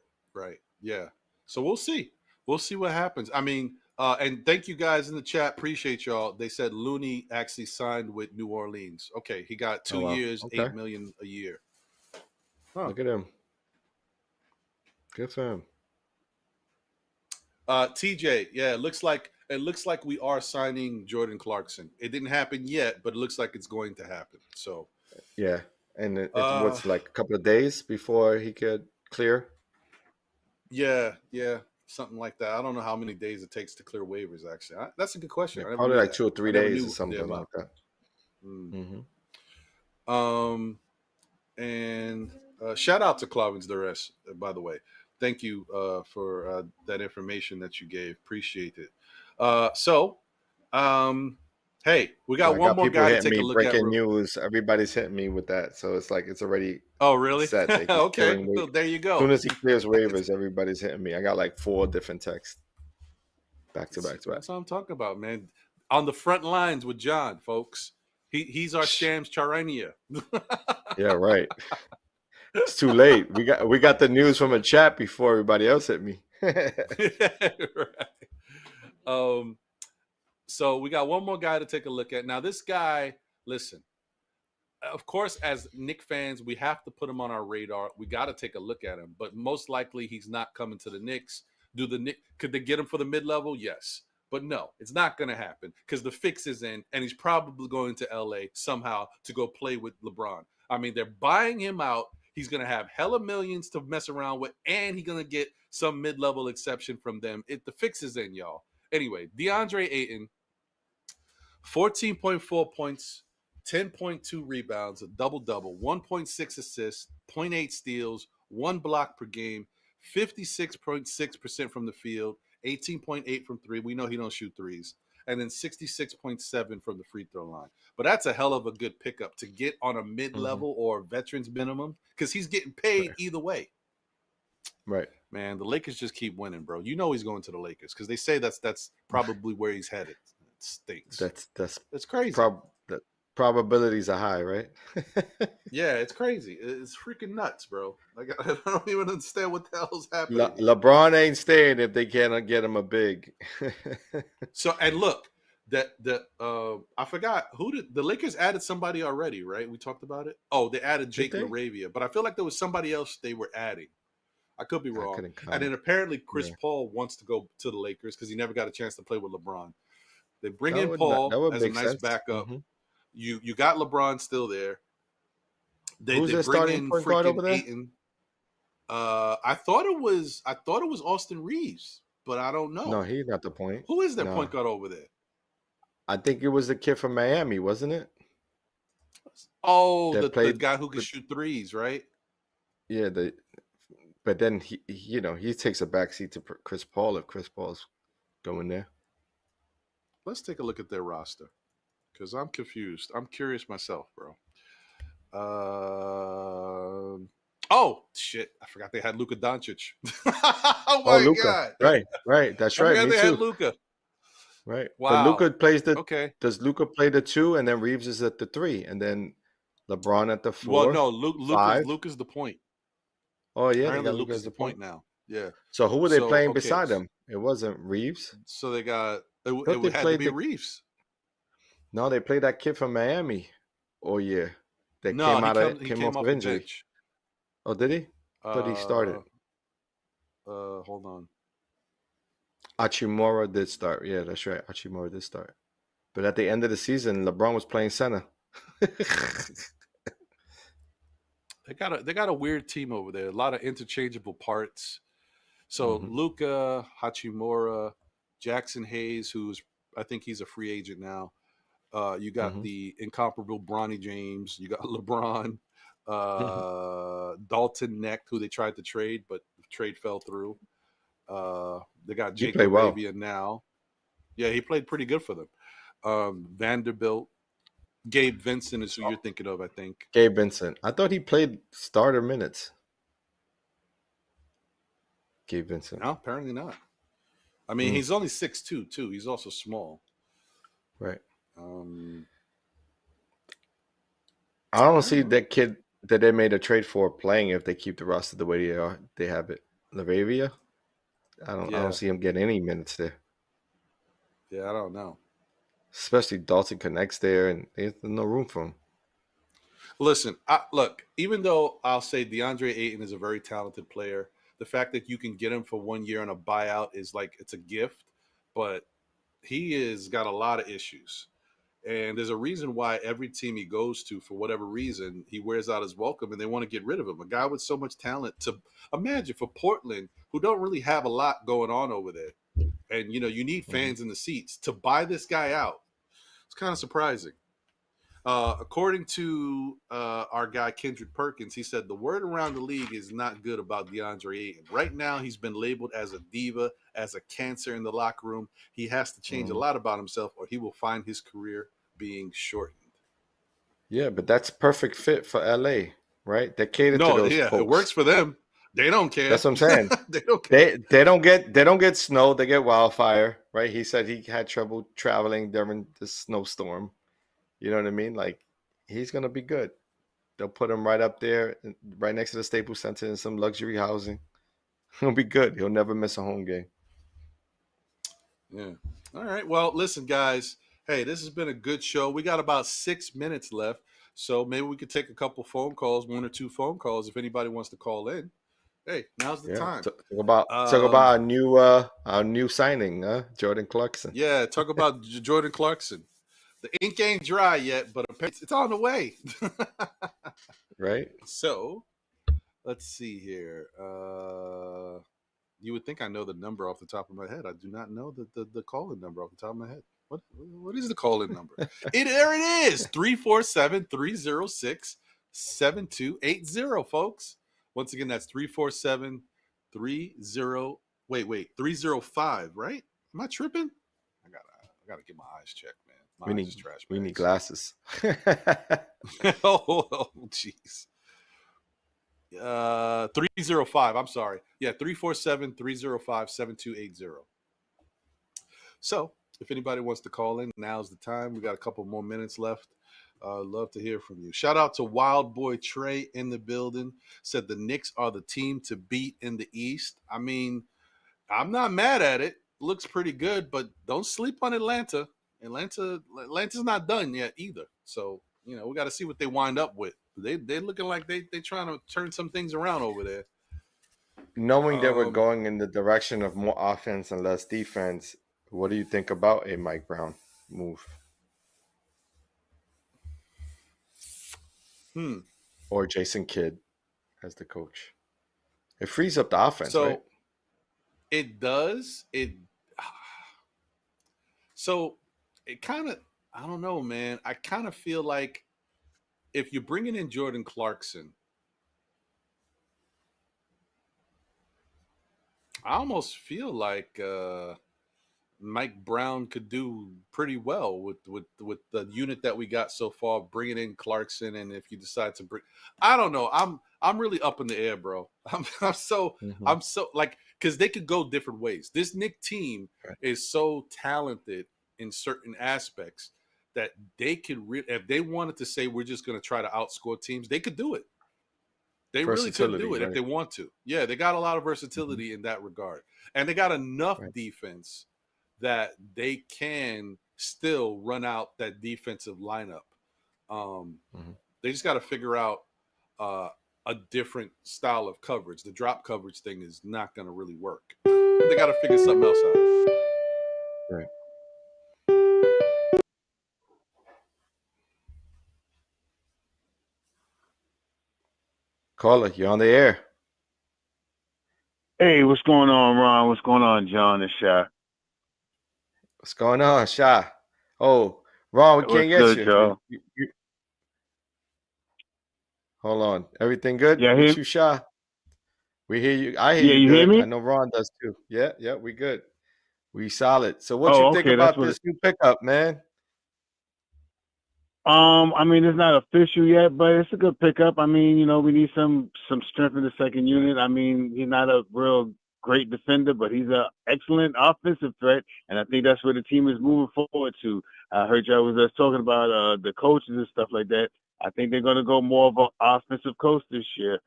Yeah. So we'll see. We'll see what happens. I mean, and thank you guys in the chat. Appreciate y'all. They said Looney actually signed with New Orleans. Okay. He got 2 years, $8 million a year. Huh. Look at him. Good for him. TJ, yeah, it looks like we are signing Jordan Clarkson. It didn't happen yet, but it looks like it's going to happen. So yeah, and it's what's like a couple of days before he could clear. Yeah, something like that. I don't know how many days it takes to clear waivers. Actually, that's a good question. Yeah, probably like 2 or 3 days or something like that. And shout out to Clavins Duress, by the way. Thank you for that information that you gave. Appreciate it. Hey, we got one more guy to take a look at. Breaking news. Everybody's hitting me with that. So it's like it's already really set. Okay, well, there you go. As soon as he clears waivers, everybody's hitting me. I got like 4 different texts back to back. That's what I'm talking about, man. On the front lines with John, folks. He's our Shams Charania. Yeah, right. It's too late. We got the news from a chat before everybody else hit me. Right. So we got one more guy to take a look at. Now, this guy, listen, of course, as Knicks fans, we have to put him on our radar. We got to take a look at him. But most likely, he's not coming to the Knicks. Could they get him for the mid-level? Yes. But no, it's not going to happen because the fix is in, and he's probably going to L.A. somehow to go play with LeBron. I mean, they're buying him out. He's going to have hella millions to mess around with, and he's going to get some mid-level exception from them. The fix is in, y'all. Anyway, DeAndre Ayton, 14.4 points, 10.2 rebounds, a double-double, 1.6 assists, 0.8 steals, 1 block per game, 56.6% from the field, 18.8 from three. We know he don't shoot threes. And then 66.7 from the free throw line. But that's a hell of a good pickup to get on a mid-level or veterans minimum because he's getting paid either way. Right. Man, the Lakers just keep winning, bro. You know he's going to the Lakers because they say that's probably where he's headed. It stinks. That's crazy. The probabilities are high, right? Yeah, it's crazy. It's freaking nuts, bro. Like I don't even understand what the hell's happening. LeBron ain't staying if they cannot get him a big. So and look, I forgot the Lakers added somebody already, right? We talked about it. Oh, they added Jake LaRavia, but I feel like there was somebody else they were adding. I could be wrong. And then apparently Chris Paul wants to go to the Lakers because he never got a chance to play with LeBron. They bring in Paul as a nice backup. You got LeBron still there. Who's They their bring starting in point guard freaking over there? Ayton. I thought it was Austin Reeves, but I don't know. No, he's not the point. Who is their No. point guard over there? I think it was the kid from Miami, wasn't it? Oh, That the played guy who can with- shoot threes, right? Yeah, but then he takes a backseat to Chris Paul if Chris Paul's going there. Let's take a look at their roster because I'm confused. I'm curious myself, bro. Oh shit! I forgot they had Luka Doncic. Oh my Luka. god! Right. That's I right. forgot Me they too. had Luka. Right. Wow. But Luka plays Okay. Does Luka play the 2 and then Reeves is at the 3 and then LeBron at the 4? Well, no, 5? Luka's the point. Oh yeah, Apparently, they got Luka's Luka the point now. Yeah. So who were they playing okay, beside them? It wasn't Reeves. So they got it they had to played be Reeves. No, they played that kid from Miami. Oh yeah, that No, came off of injury. bench. Oh, did he? But he started. Hold on. Hachimura did start. Yeah, that's right. Hachimura did start. But at the end of the season, LeBron was playing center. They got a weird team over there. A lot of interchangeable parts. So Luka, Hachimura, Jackson Hayes, I think he's a free agent now. You got the incomparable Bronny James. You got LeBron, Dalton Neck, who they tried to trade, but the trade fell through. They got Jake Arabia now. Yeah, he played pretty good for them. Vanderbilt. Gabe Vincent is who you're thinking of, I think. Gabe Vincent. I thought he played starter minutes. Gabe Vincent. No, apparently not. I mean, he's only 6'2", too. He's also small. Right. I don't see that kid that they made a trade for playing if they keep the roster the way they have it. Laravia? I don't see him getting any minutes there. Yeah, I don't know. Especially Dalton connects there, and there's no room for him. Listen, look, even though I'll say DeAndre Ayton is a very talented player, the fact that you can get him for 1 year on a buyout is like it's a gift, but he has got a lot of issues. And there's a reason why every team he goes to, for whatever reason, he wears out his welcome and they want to get rid of him. A guy with so much talent. To imagine for Portland, who don't really have a lot going on over there, and you need fans in the seats, to buy this guy out. It's kind of surprising. According to our guy Kendrick Perkins, he said the word around the league is not good about DeAndre Ayton. Right now, he's been labeled as a diva, as a cancer in the locker room. He has to change a lot about himself, or he will find his career being shortened. Yeah, but that's perfect fit for LA, right? They cater to those folks. It works for them. They don't care. That's what I'm saying. They don't care. They don't get snow. They get wildfire, right? He said he had trouble traveling during the snowstorm. You know what I mean? Like, he's gonna be good. They'll put him right up there, right next to the Staples Center in some luxury housing. He'll be good. He'll never miss a home game. Yeah. All right. Well, listen, guys. Hey, this has been a good show. We got about 6 minutes left, so maybe we could take a couple phone calls, 1 or 2 phone calls, if anybody wants to call in. Hey, now's the time. Talk about our new signing, Jordan Clarkson. Yeah, talk about Jordan Clarkson. The ink ain't dry yet, but it's on the way. Right. So, let's see here. You would think I know the number off the top of my head. I do not know the call-in number off the top of my head. What is the call-in number? There it is. 347-306-7280, folks. Once again, that's 347-30. Wait, 305, right? Am I tripping? I gotta get my eyes checked, man. My eyes is trash. We need glasses. Oh, jeez. 305. I'm sorry. Yeah, 347-305-7280. So, if anybody wants to call in, now's the time. We got a couple more minutes left. Love to hear from you. Shout out to Wild Boy Trey in the building. Said the Knicks are the team to beat in the East. I mean, I'm not mad at it. Looks pretty good, but don't sleep on Atlanta. Atlanta's not done yet either. So, we got to see what they wind up with. They're looking like they trying to turn some things around over there. Knowing that we're going in the direction of more offense and less defense, what do you think about a Mike Brown move? Or Jason Kidd as the coach. It frees up the offense, right? So it does. So it kind of, I don't know, man. I kind of feel like if you're bringing in Jordan Clarkson, I almost feel like Mike Brown could do pretty well with the unit that we got so far, bringing in Clarkson. And if you decide to bring, I don't know, I'm really up in the air, bro. I'm so like, because they could go different ways. This Knicks team is so talented in certain aspects that they could, if they wanted to say we're just going to try to outscore teams, they could do it. They really could do it if they want to. Yeah, they got a lot of versatility in that regard. And they got enough defense that they can still run out that defensive lineup. They just got to figure out a different style of coverage. The drop coverage thing is not going to really work. They got to figure something else out. Right. Caller, you're on the air. Hey, what's going on, Ron? What's going on, John and Shy? What's going on, Shy? Oh, Ron, we can't get you. Hold on. Everything good with you, Shy? We hear you. I hear you good. Hear me? I know Ron does too. Yeah, we good. We solid. So what you think about this new pickup, man? I mean, it's not official yet, but it's a good pickup. I mean, we need some strength in the second unit. I mean, he's not a real great defender, but he's an excellent offensive threat, and I think that's where the team is moving forward to. I heard y'all was talking about the coaches and stuff like that. I think they're going to go more of an offensive coach this year.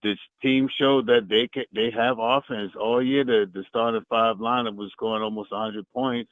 This team showed that they have offense all year. The starting five lineup was scoring almost 100 points.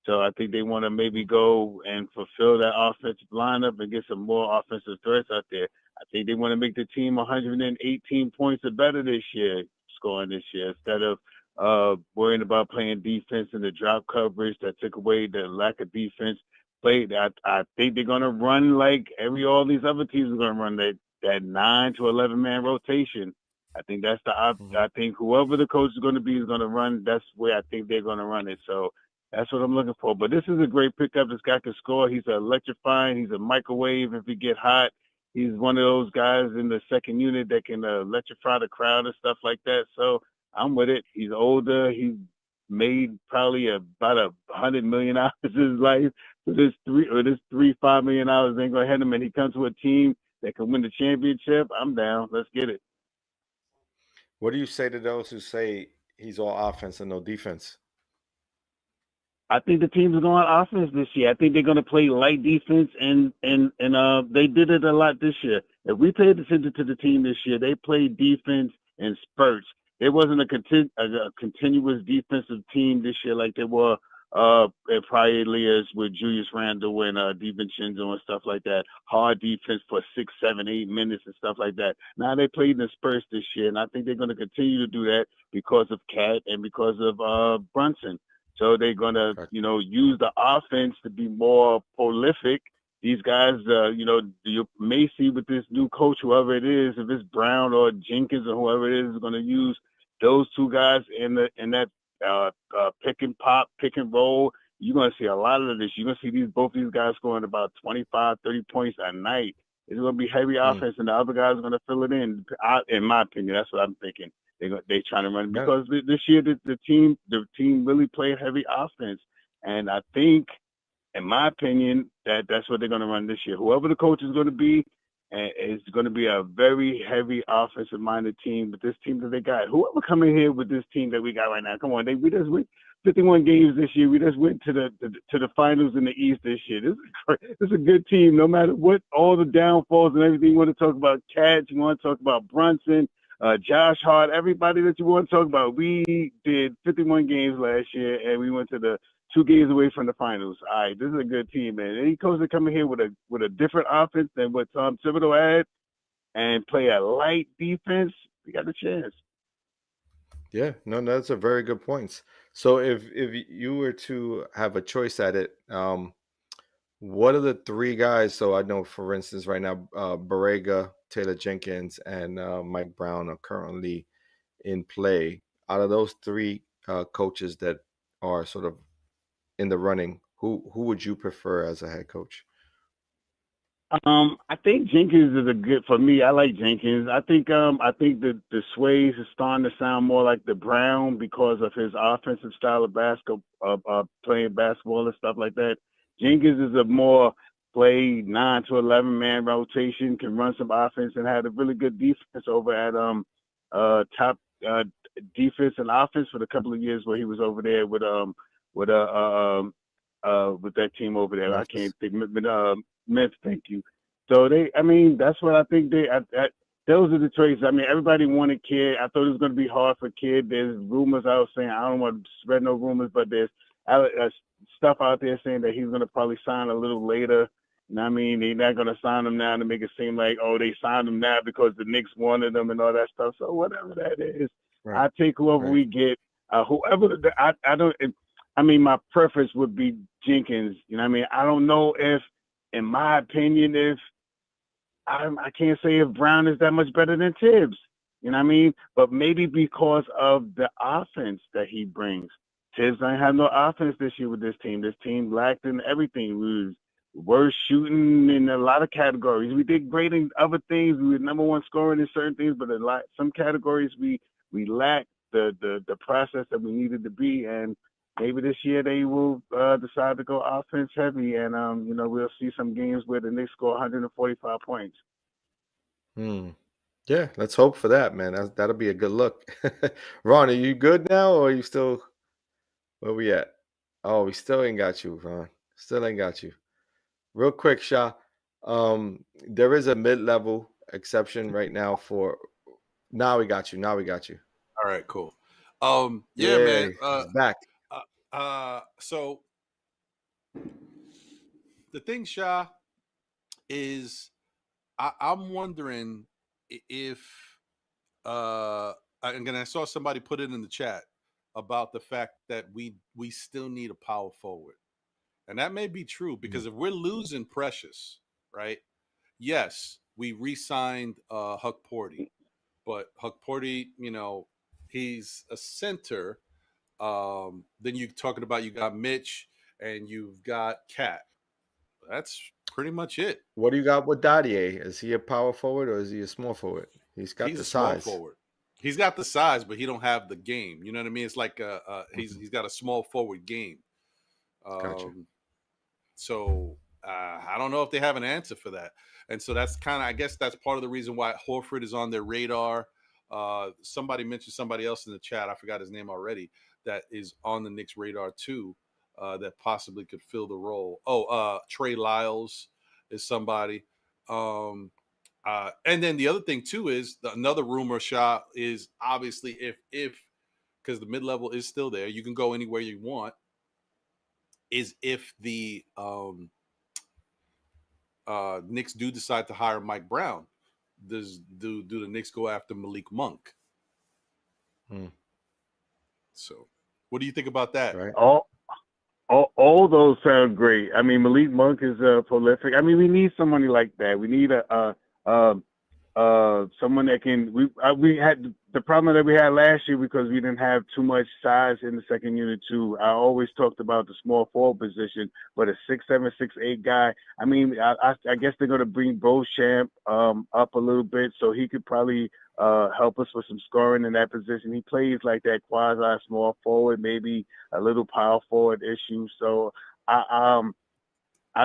So I think they want to maybe go and fulfill that offensive lineup and get some more offensive threats out there. I think they want to make the team 118 points or better this year, scoring this year, instead of worrying about playing defense in the drop coverage that took away the lack of defense play. I think they're going to run like all these other teams are going to run that 9 to 11 man rotation. I think that's I think whoever the coach is going to be is going to run. That's where I think they're going to run it. So that's what I'm looking for. But this is a great pickup. This guy can score. He's electrifying. He's a microwave if he get hot. He's one of those guys in the second unit that can electrify the crowd and stuff like that. So I'm with it. He's older. He's made probably about $100 million in his life. So this $5 million ain't gonna hit him. And he comes to a team that can win the championship. I'm down. Let's get it. What do you say to those who say he's all offense and no defense? I think the teams are going offense this year. I think they're going to play light defense, and they did it a lot this year. If we paid attention to the team this year, they played defense in spurts. It wasn't a continuous defensive team this year like they were at prior years with Julius Randle and DiVincenzo and stuff like that. Hard defense for 6, 7, 8 minutes and stuff like that. Now they played in spurts this year, and I think they're going to continue to do that because of Cat and because of Brunson. So they're going to, use the offense to be more prolific. These guys, you may see with this new coach, whoever it is, if it's Brown or Jenkins or whoever it is going to use those two guys in that pick and pop, pick and roll. You're going to see a lot of this. You're going to see both these guys scoring about 25, 30 points a night. It's going to be heavy offense, and the other guys are going to fill it in my opinion. That's what I'm thinking. They trying to run because this year the team really played heavy offense, and I think, in my opinion, that's what they're going to run this year. Whoever the coach is going to be, is going to be a very heavy offensive minded team. With this team that they got, whoever coming here with this team that we got right now, come on, we just went 51 games this year. We just went to the finals in the East this year. This is a good team, no matter what all the downfalls and everything. You want to talk about Cats, you want to talk about Brunson. Josh Hart, everybody that you want to talk about. We did 51 games last year, and we went to the 2 games away from the finals. All right, this is a good team, man. Any coach that coming here with a different offense than what Tom Thibodeau had and play a light defense, we got a chance. Yeah, no, that's a very good point. So if you were to have a choice at it, what are the 3 guys? So I know, for instance, right now, Barrega, Taylor Jenkins, and Mike Brown are currently in play. Out of those three coaches that are sort of in the running, who would you prefer as a head coach? I think Jenkins is a good for me. I like Jenkins. I think the Sways is starting to sound more like the Brown because of his offensive style of basketball, playing basketball and stuff like that. Jenkins is a more play 9 to 11 man rotation, can run some offense, and had a really good defense over at top defense and offense for the couple of years where he was over there with that team over there. Memphis. I can't think. Memphis, thank you. So that's what I think those are the trades. I mean, everybody wanted Kidd. I thought it was going to be hard for Kidd. There's rumors out saying, I don't want to spread no rumors, but there's stuff out there saying that he's going to probably sign a little later. You know what I mean? They're not going to sign him now to make it seem like, oh, they signed him now because the Knicks wanted him and all that stuff. So whatever that is, Right. I take whoever we get. Whoever my preference would be Jenkins. You know what I mean? I don't know if, in my opinion, if I can't say if Brown is that much better than Tibbs. You know what I mean? But maybe because of the offense that he brings. Tibbs ain't have no offense this year with this team. This team lacked in everything. We was worse shooting in a lot of categories. We did great in other things. We were number one scoring in certain things, but in some categories we lacked the process that we needed to be. And maybe this year they will decide to go offense heavy, and we'll see some games where the Knicks score 145 points. Yeah, let's hope for that, man. That'll be a good look. Ron, are you good now, or are you still? Where we at? Oh, we still ain't got you, Ron. Still ain't got you. Real quick, Sha. There is a mid-level exception right now for. Now we got you. All right, cool. Man. He's back. So the thing, Sha, is I'm wondering if I saw somebody put it in the chat about the fact that we still need a power forward. And that may be true because if we're losing Precious, right? Yes, we re-signed Huck Porty, but Huck Porty, he's a center. Then you're talking about you got Mitch and you've got Cat. That's pretty much it. What do you got with Dadier? Is he a power forward or is he a small forward? He's got the size. Small forward. He's got the size, but he don't have the game. You know what I mean? It's like he's got a small forward game. Gotcha. So I don't know if they have an answer for that. And so that's I guess that's part of the reason why Horford is on their radar. Somebody mentioned somebody else in the chat. I forgot his name already. That is on the Knicks radar too. That possibly could fill the role. Trey Lyles is somebody. And then the other thing too is another rumor shot is obviously if because the mid-level is still there, you can go anywhere you want. Is if the Knicks do decide to hire Mike Brown, do the Knicks go after Malik Monk? So, what do you think about that? Right. All those sound great. I mean, Malik Monk is prolific. I mean, we need somebody like that. We need someone that can. We had the problem that we had last year because we didn't have too much size in the second unit too. I always talked about the small forward position, but a 6'7", 6'8" guy. I mean, I guess they're going to bring Beauchamp up a little bit, so he could probably help us with some scoring in that position. He plays like that quasi small forward, maybe a little power forward issue. So I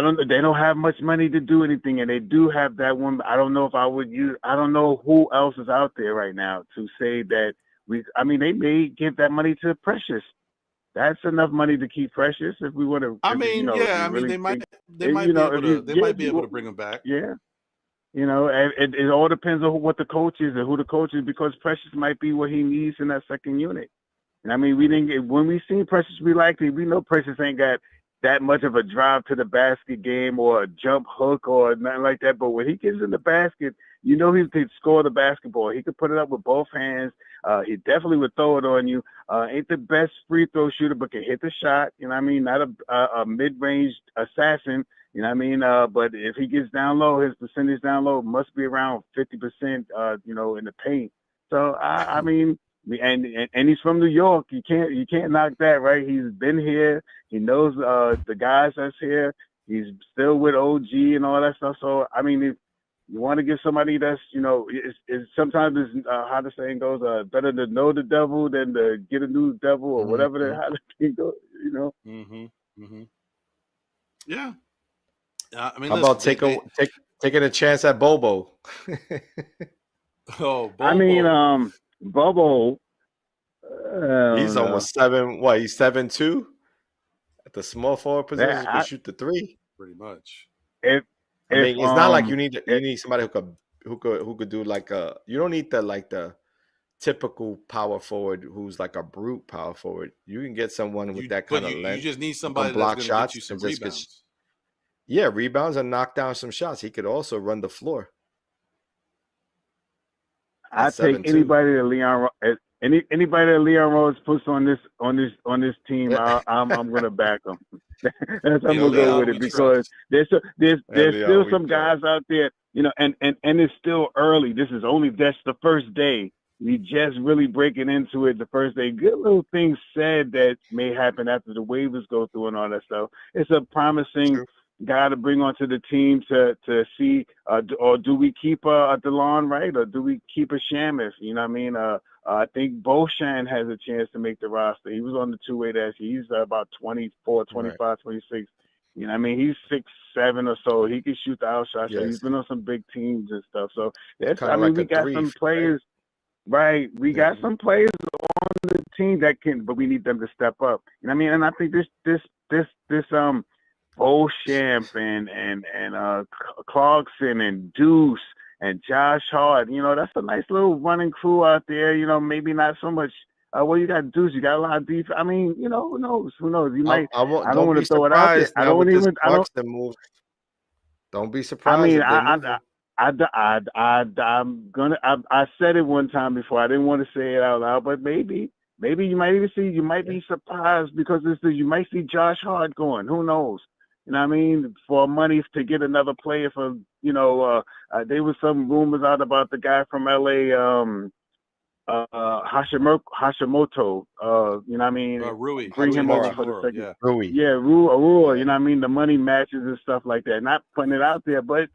don't. They don't have much money to do anything, and they do have that one. I don't know if I would use. I don't know who else is out there right now to say that we. I mean, they may give that money to Precious. That's enough money to keep Precious if we want to. I mean, they might be able to bring him back. Yeah, it all depends on what the coach is and who the coach is, because Precious might be what he needs in that second unit. And I mean, when we seen Precious, we know Precious ain't got that much of a drive to the basket game or a jump hook or nothing like that. But when he gets in the basket, he could score the basketball. He could put it up with both hands. He definitely would throw it on you. Ain't the best free throw shooter, but can hit the shot. You know what I mean? Not a mid-range assassin. You know what I mean? But if he gets down low, his percentage down low must be around 50%. You know, in the paint. So I mean, and he's from New York. You can't knock that, right? He's been here. He knows the guys that's here. He's still with OG and all that stuff. So I mean, if you want to give somebody that's, you know, it's sometimes it's how the saying goes, better to know the devil than to get a new devil or whatever how the thing goes, you know. Yeah. I mean, how about taking a chance at Bobo? Bobo. I mean, Bobo. He's almost 7. What? He's 7'2" at the small forward position. He can shoot the three. Pretty much. I mean, it's not like you need somebody who could do like you don't need the typical power forward who's like a brute power forward. You can get someone with that kind of length. You just need somebody block that's going to shots get you some rebounds. Rebounds and knock down some shots. He could also run the floor. I take anybody that Leon Rose puts on this team. I'm gonna back him. I'm gonna go with it because there's still some guys out there, you know, and it's still early. That's the first day. We just really breaking into it the first day. Good little things said that may happen after the waivers go through and all that stuff. It's a promising guy to bring onto the team to see, or do we keep a DeLon, right? Or do we keep a Shamus? You know what I mean? I think Boshan has a chance to make the roster. He was on the two-way that he's about 24, 25, 26. You know what I mean? He's 6'7" or so. He can shoot the outshot. So he's been on some big teams and stuff. So that's, I mean, we got some players, right? We got some players on the team that can, but we need them to step up. You know what I mean? And I think this Beauchamp and Clarkson and Deuce and Josh Hart, you know, that's a nice little running crew out there. You know, maybe not so much. Well, you got Deuce, you got a lot of defense. I mean, you know, who knows? You might. I don't want to throw it out there. I don't even. I don't. Move. Don't be surprised. I mean, I said it one time before. I didn't want to say it out loud, but maybe you might even see. You might be surprised because you might see Josh Hart going. Who knows? You know what I mean? For money to get another player for, you know, there was some rumors out about the guy from LA, Hashimoto. You know what I mean? Rui. Bring him over for the second. Rui. Yeah, Rui. You know what I mean? The money matches and stuff like that. Not putting it out there, but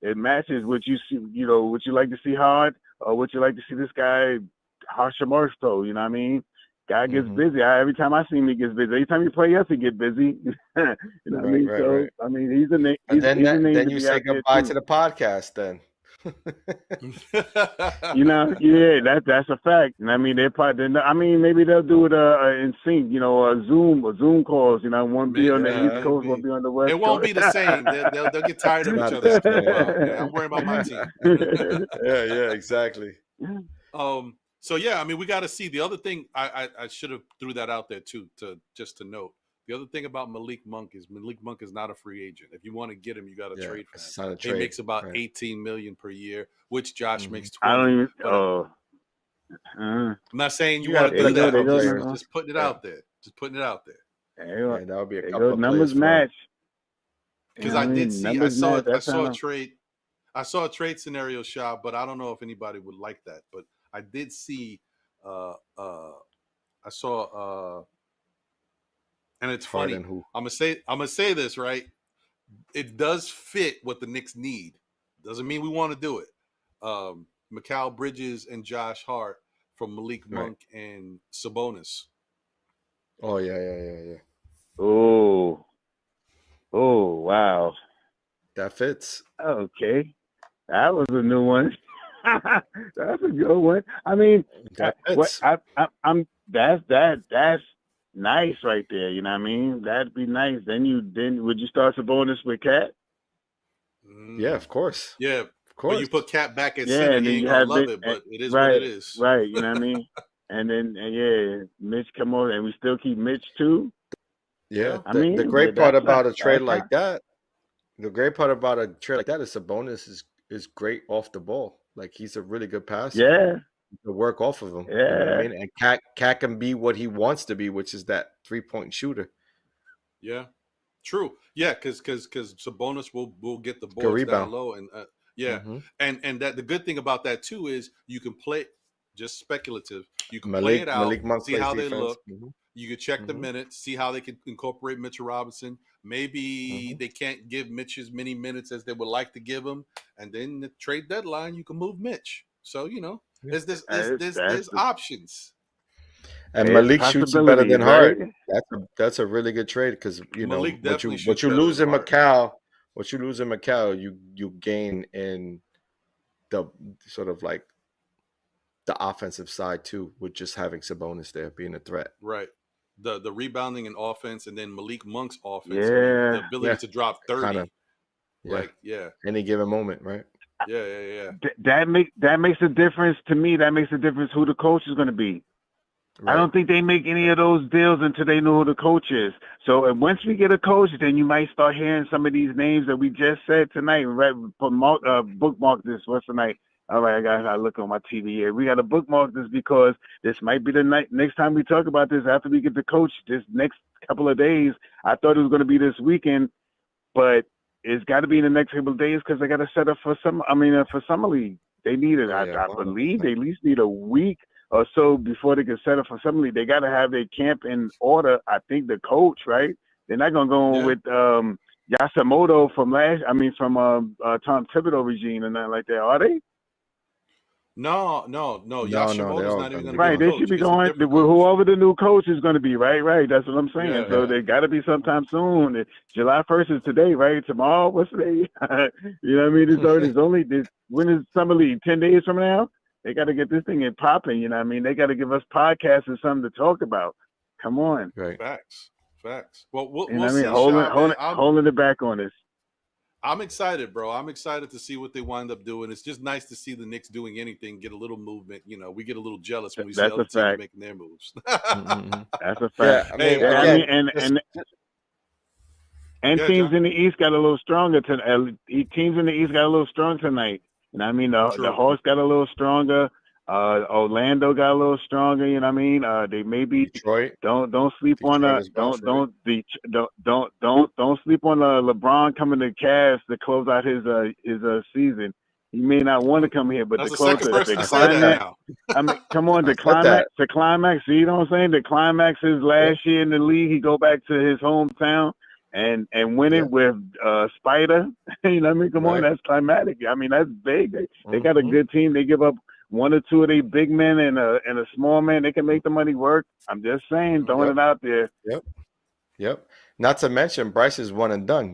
it matches what you see. You know, would you like to see Hard, or would you like to see this guy Hashimoto? You know what I mean? Guy gets busy. Every time I see him, he gets busy. Every time you play us, he get busy. You know what I mean? So, I mean, he's a name. Then you say goodbye to the podcast then. You know, yeah, that's a fact. And I mean, maybe they'll do it in sync. You know, Zoom calls. You know, one be on the East Coast, one be on the West Coast. It won't be the same. They'll get tired of each other. I'm worried about my team. Yeah, exactly. So yeah, I mean, we got to see. The other thing I should have threw that out there too, to note. The other thing about Malik Monk is not a free agent. If you want to get him, you got to trade for him. He makes about $18 million per year, which Josh makes $20. I don't even. I'm not saying you want to do that. Just putting it out there. Just putting it out there. Yeah, that would be a couple of numbers match. Because I did see, I saw a trade. I saw a trade scenario, Sha, but I don't know if anybody would like that. But I did see. I saw. And it's funny. I'm gonna say this, right? It does fit what the Knicks need. Doesn't mean we want to do it. Mikal Bridges and Josh Hart from Malik Monk and Sabonis. Oh yeah. Oh wow. That fits. Okay, that was a new one. That's a good one. I mean, that's nice right there. You know what I mean? That'd be nice. Then would you start Sabonis with Cat? Yeah, of course. Yeah, of course. But you put Cat back at center, and you love it, but it is what it is. Right, you know what I mean? And then Mitch come over, and we still keep Mitch too. Yeah, the great part about a trade like that, is Sabonis is great off the ball. Like, he's a really good passer. Yeah. To work off of him. Yeah. You know what I mean? And Cat can be what he wants to be, which is that 3-point shooter. Yeah. True. Yeah, because Sabonis will get the Good boards rebound. down low, and yeah, Mm-hmm. and that the good thing about that too is you can play just speculative. You can play it out, Malik Monk see plays how they defense. look. Mm-hmm. You can check the Mm-hmm. minutes, see how they can incorporate Mitchell Robinson. Maybe Mm-hmm. they can't give Mitch as many minutes as they would like to give him, and then the trade deadline you can move Mitch. So Yeah. there's options. And There's Malik shoots better possibilities, than right? Hart. That's a really good trade because Malik definitely what shoots you better lose than in Hart. Macau, you gain in the sort of like the offensive side too, with just having Sabonis there being a threat. Right. The rebounding and offense, and then Malik Monk's offense. I mean, the Yeah. ability Yeah, to drop kind of. 30. Yeah, Like, yeah. any given moment, right? Yeah. That makes a difference to me. That makes a difference who the coach is going to be. Right. I don't think they make any of those deals until they know who the coach is. So once we get a coach, then you might start hearing some of these names that we just said tonight. Right? Bookmark this. What's tonight? All right, I got to look on my TV here. We got to bookmark this because this might be the night. Next time we talk about this, after we get the coach, this next couple of days. I thought it was going to be this weekend, but it's got to be in the next couple of days because they got to set up for for summer league. They need it. I believe they at least need a week or so before they can set up for summer league. They got to have their camp in order. I think the coach, right? They're not going to go with Yasimoto from Tom Thibodeau regime and nothing like that, are they? No. No, Yashimoto's not even going to be Right, the they coach. should be It's a going different with coach. whoever the new coach is going to be. Right. That's what I'm saying. Yeah, So yeah. they got to be sometime soon. July 1st is today, right? Tomorrow, what's today? You know what I mean? It's only this. When is summer league? 10 days from now. They got to get this thing in popping. You know what I mean? They got to give us podcasts and something to talk about. Come on. Right. Facts. Well, we'll You know what I see, mean? Shaw, man. Holding it back on this. I'm excited, bro. I'm excited to see what they wind up doing. It's just nice to see the Knicks doing anything, get a little movement. We get a little jealous when we see That's other a teams fact. making their moves. That's a fact. Yeah, I mean, again, And Yeah, teams John. in the East got a little stronger tonight. Teams in the East got a little strong tonight. You know what I mean? The Hawks got a little stronger. Orlando got a little stronger. You know what I mean? They maybe Detroit. don't sleep on don't sleep on LeBron coming to Cavs to close out his season. He may not want to come here, but That's to the close second person the to say that climax. now. I mean, come on, I the said that. climax. See, you know what I'm saying? The climax is last year in the league. He go back to his hometown and win it with Spider. You know what I mean? Come on, that's climatic. I mean, that's big. They got a good team. They give up one or two of their big men and a small man. They can make the money work. I'm just saying, throwing it out there. Yep. Not to mention Bryce is one and done.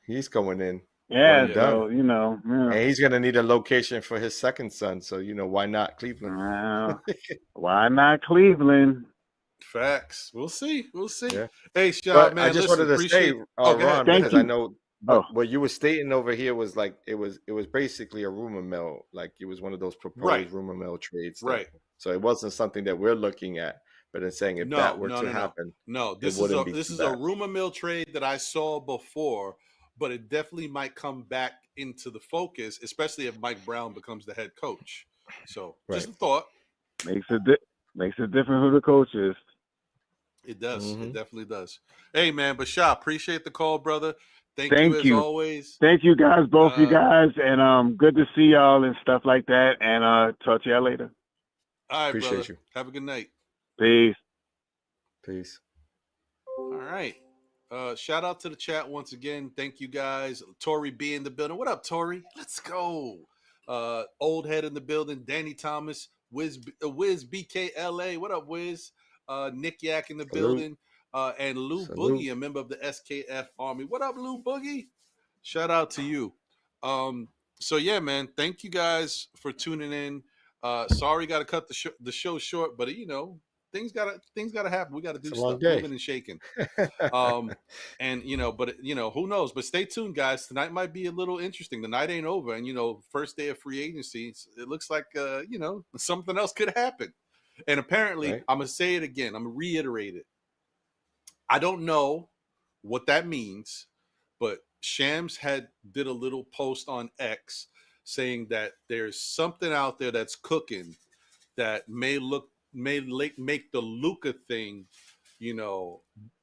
He's going in. Yeah, one and done. so And he's gonna need a location for his second son. So why not Cleveland? Why not Cleveland? Facts. We'll see. Yeah. Hey, Shaw, But man. I just listen, wanted to say, Ron, because I know what you were stating over here was like it was basically a rumor mill. Like it was one of those proposed rumor mill trades. Right. So it wasn't something that we're looking at, but it's saying if that were to happen. No, this is a rumor mill trade that I saw before, but it definitely might come back into the focus, especially if Mike Brown becomes the head coach. So just a thought. Makes it different who the coach is. It does. It definitely does. Hey, man, but Shaw, appreciate the call, brother. Thank you as always. Thank you guys, both you guys, and good to see y'all and stuff like that. And talk to y'all later. All right, appreciate brother. you. Have a good night. Peace. All right. Shout out to the chat once again. Thank you guys. Tori B in the building. What up, Tori? Let's go. Old head in the building. Danny Thomas. Wiz BKLA. What up, Wiz? Nick Yak in the building. And Lou Boogie, a member of the SKF Army. What up, Lou Boogie? Shout out to you. So yeah, man. Thank you guys for tuning in. Sorry, got to cut the show short, but things gotta happen. We gotta do stuff, moving and shaking. And but who knows? But stay tuned, guys. Tonight might be a little interesting. The night ain't over, and first day of free agency. It looks like something else could happen. And apparently, I'm gonna say it again. I'm gonna reiterate it. I don't know what that means, but Shams did a little post on X saying that there's something out there that's cooking that may make the Luka thing,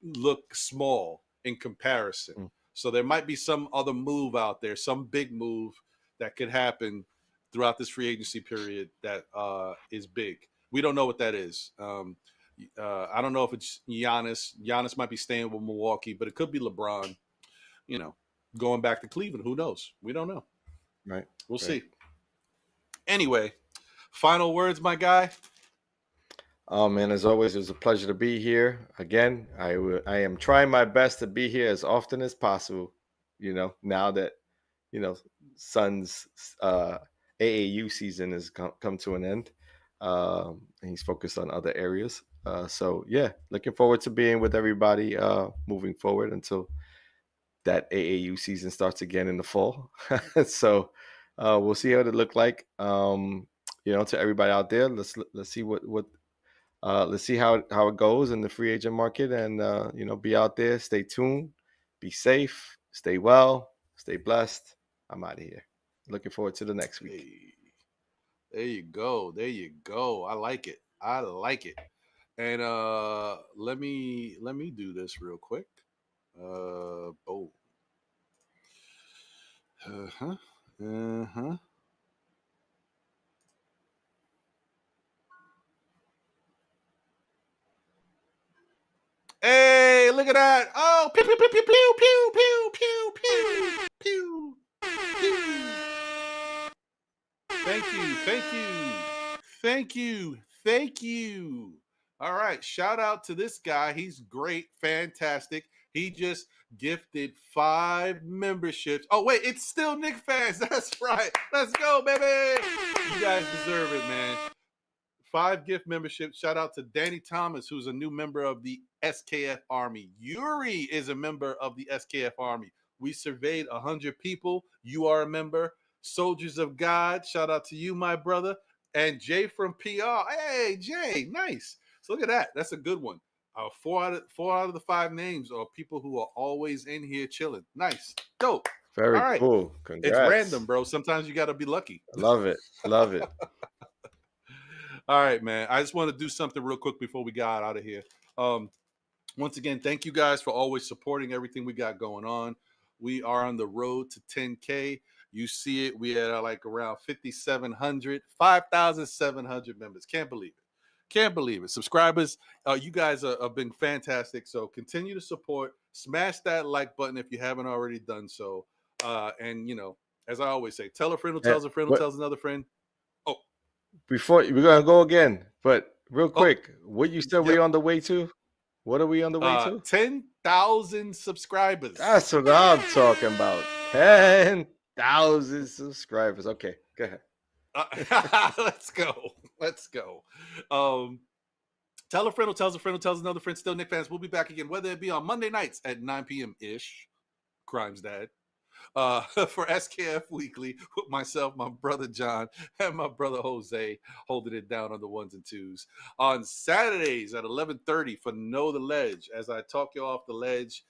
look small. in comparison. So there might be some other move out there, some big move that could happen throughout this free agency period that is big. We don't know what that is. I don't know if it's Giannis. Giannis might be staying with Milwaukee, but it could be LeBron, going back to Cleveland. Who knows? We don't know. Right. We'll see. Anyway, final words, my guy. Oh, man, as always, it was a pleasure to be here. Again, I am trying my best to be here as often as possible, now that, Suns AAU season has come to an end. And he's focused on other areas. So, yeah, looking forward to being with everybody moving forward until that AAU season starts again in the fall. So we'll see what it look like. To everybody out there, let's see what let's see how it goes in the free agent market, and be out there, stay tuned, be safe, stay well, stay blessed. I'm out of here. Looking forward to the next week. Hey, there you go. There you go. I like it. And let me do this real quick. Boom. Hey, look at that. Oh, pew, pew, pew, pew, pew, pew, pew, pew, pew, pew, pew. Thank you. All right, shout out to this guy. He's great, fantastic. He just gifted 5 memberships. Oh, wait, it's still Knicks fans. That's right. Let's go, baby. You guys deserve it, man. 5 gift memberships. Shout out to Danny Thomas, who's a new member of the SKF Army. Yuri is a member of the SKF Army. We surveyed 100 people. You are a member. Soldiers of God, shout out to you, my brother. And Jay from PR. Hey, Jay, nice. So look at that. That's a good one. 4 out of the 5 names are people who are always in here chilling. Nice. Dope. Very All right. cool. Congrats. It's random, bro. Sometimes you got to be lucky. Love it. All right, man. I just want to do something real quick before we got out of here. Once again, thank you guys for always supporting everything we got going on. We are on the road to 10K. You see it. We had like around 5,700 members. Can't believe it. Subscribers, you guys have been fantastic. So continue to support. Smash that like button if you haven't already done so. And, as I always say, tell a friend who tells a friend who tells another friend. Oh, before we're going to go again, but real quick, what you said we're on the way to? What are we on the way to? 10,000 subscribers. That's what I'm talking about. 10,000 subscribers. Okay, go ahead. Let's go. Tell a friend who tells a friend who tells another friend. Still Knicks fans. We'll be back again, whether it be on Monday nights at 9 p.m. ish. Crimes Dad. For SKF Weekly with myself, my brother John, and my brother Jose holding it down on the 1s and 2s. On Saturdays at 11:30 for Know the Ledge, as I talk you off the ledge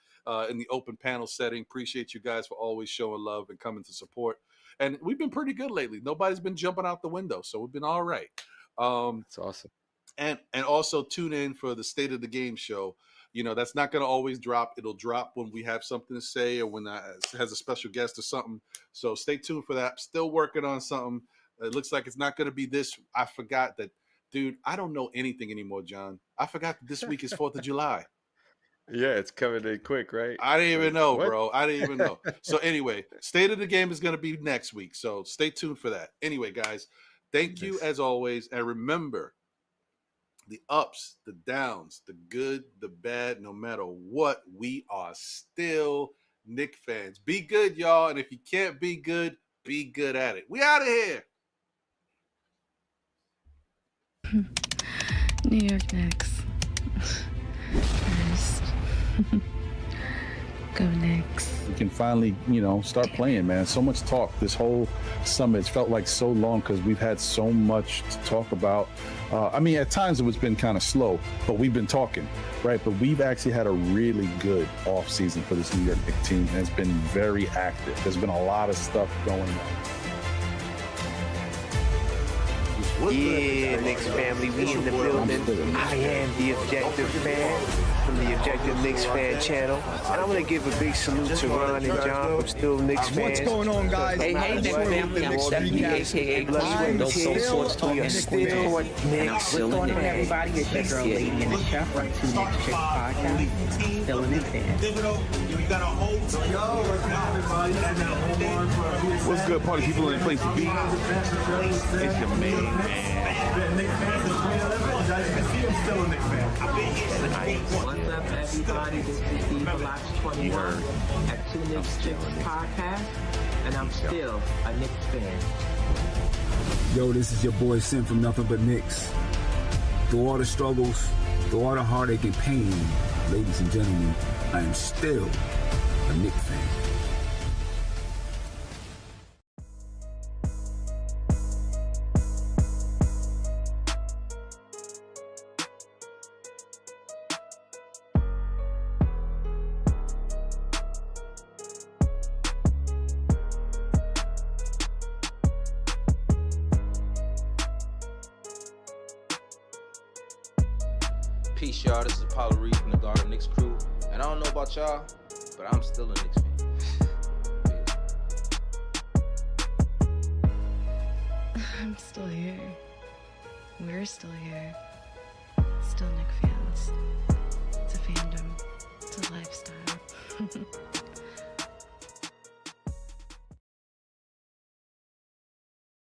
in the open panel setting. Appreciate you guys for always showing love and coming to support. And we've been pretty good lately. Nobody's been jumping out the window, so we've been all right. That's awesome. And also tune in for the State of the Game show. That's not going to always drop. It'll drop when we have something to say or when it has a special guest or something. So stay tuned for that. Still working on something. It looks like it's not going to be this. I forgot that, dude, I don't know anything anymore, John. I forgot that this week is 4th of July. Yeah, it's coming in quick, right? I didn't even know, bro. I didn't even know. So anyway, State of the Game is going to be next week. So stay tuned for that. Anyway, guys, thank you as always. And remember, the ups, the downs, the good, the bad, no matter what, we are still Knicks fans. Be good, y'all. And if you can't be good at it. We out of here. New York Knicks. First. Go Knicks. We can finally, start playing, man. So much talk this whole summer. It's felt like so long because we've had so much to talk about. At times it's been kind of slow, but we've been talking, right? But we've actually had a really good off season for this New York Knicks team, and it's been very active. There's been a lot of stuff going on. Yeah, Knicks family, we in the building. I am the objective fan. from the Objective Knicks fan channel. And I want to give a big salute to Ron and John from Still Knicks fans. What's going on, guys? Hey, Knick family, I'm Stephanie, a.k.a. Cleveland, Dope Soul Sports Talk, and Still Knicks. What's going on, everybody? It's your girl, Lady and the Chef from Two Knicks Chicks Podcast. Still a Knicks fan. What's good, party people in the place to be? It's your main man. What's up, everybody? This is Steve Relax 21 at Two Knicks Chicks Podcast, and I'm still a Knicks fan. Yo, this is your boy Sim from Nothing But Knicks. Through all the struggles, through all the heartache and pain, ladies and gentlemen, I am still a Knicks fan. Peace, y'all. This is Apollo Reed from the Garden Knicks crew. And I don't know about y'all, but I'm still a Knicks fan. I'm still here. We're still here. Still Knicks fans. It's a fandom. It's a lifestyle.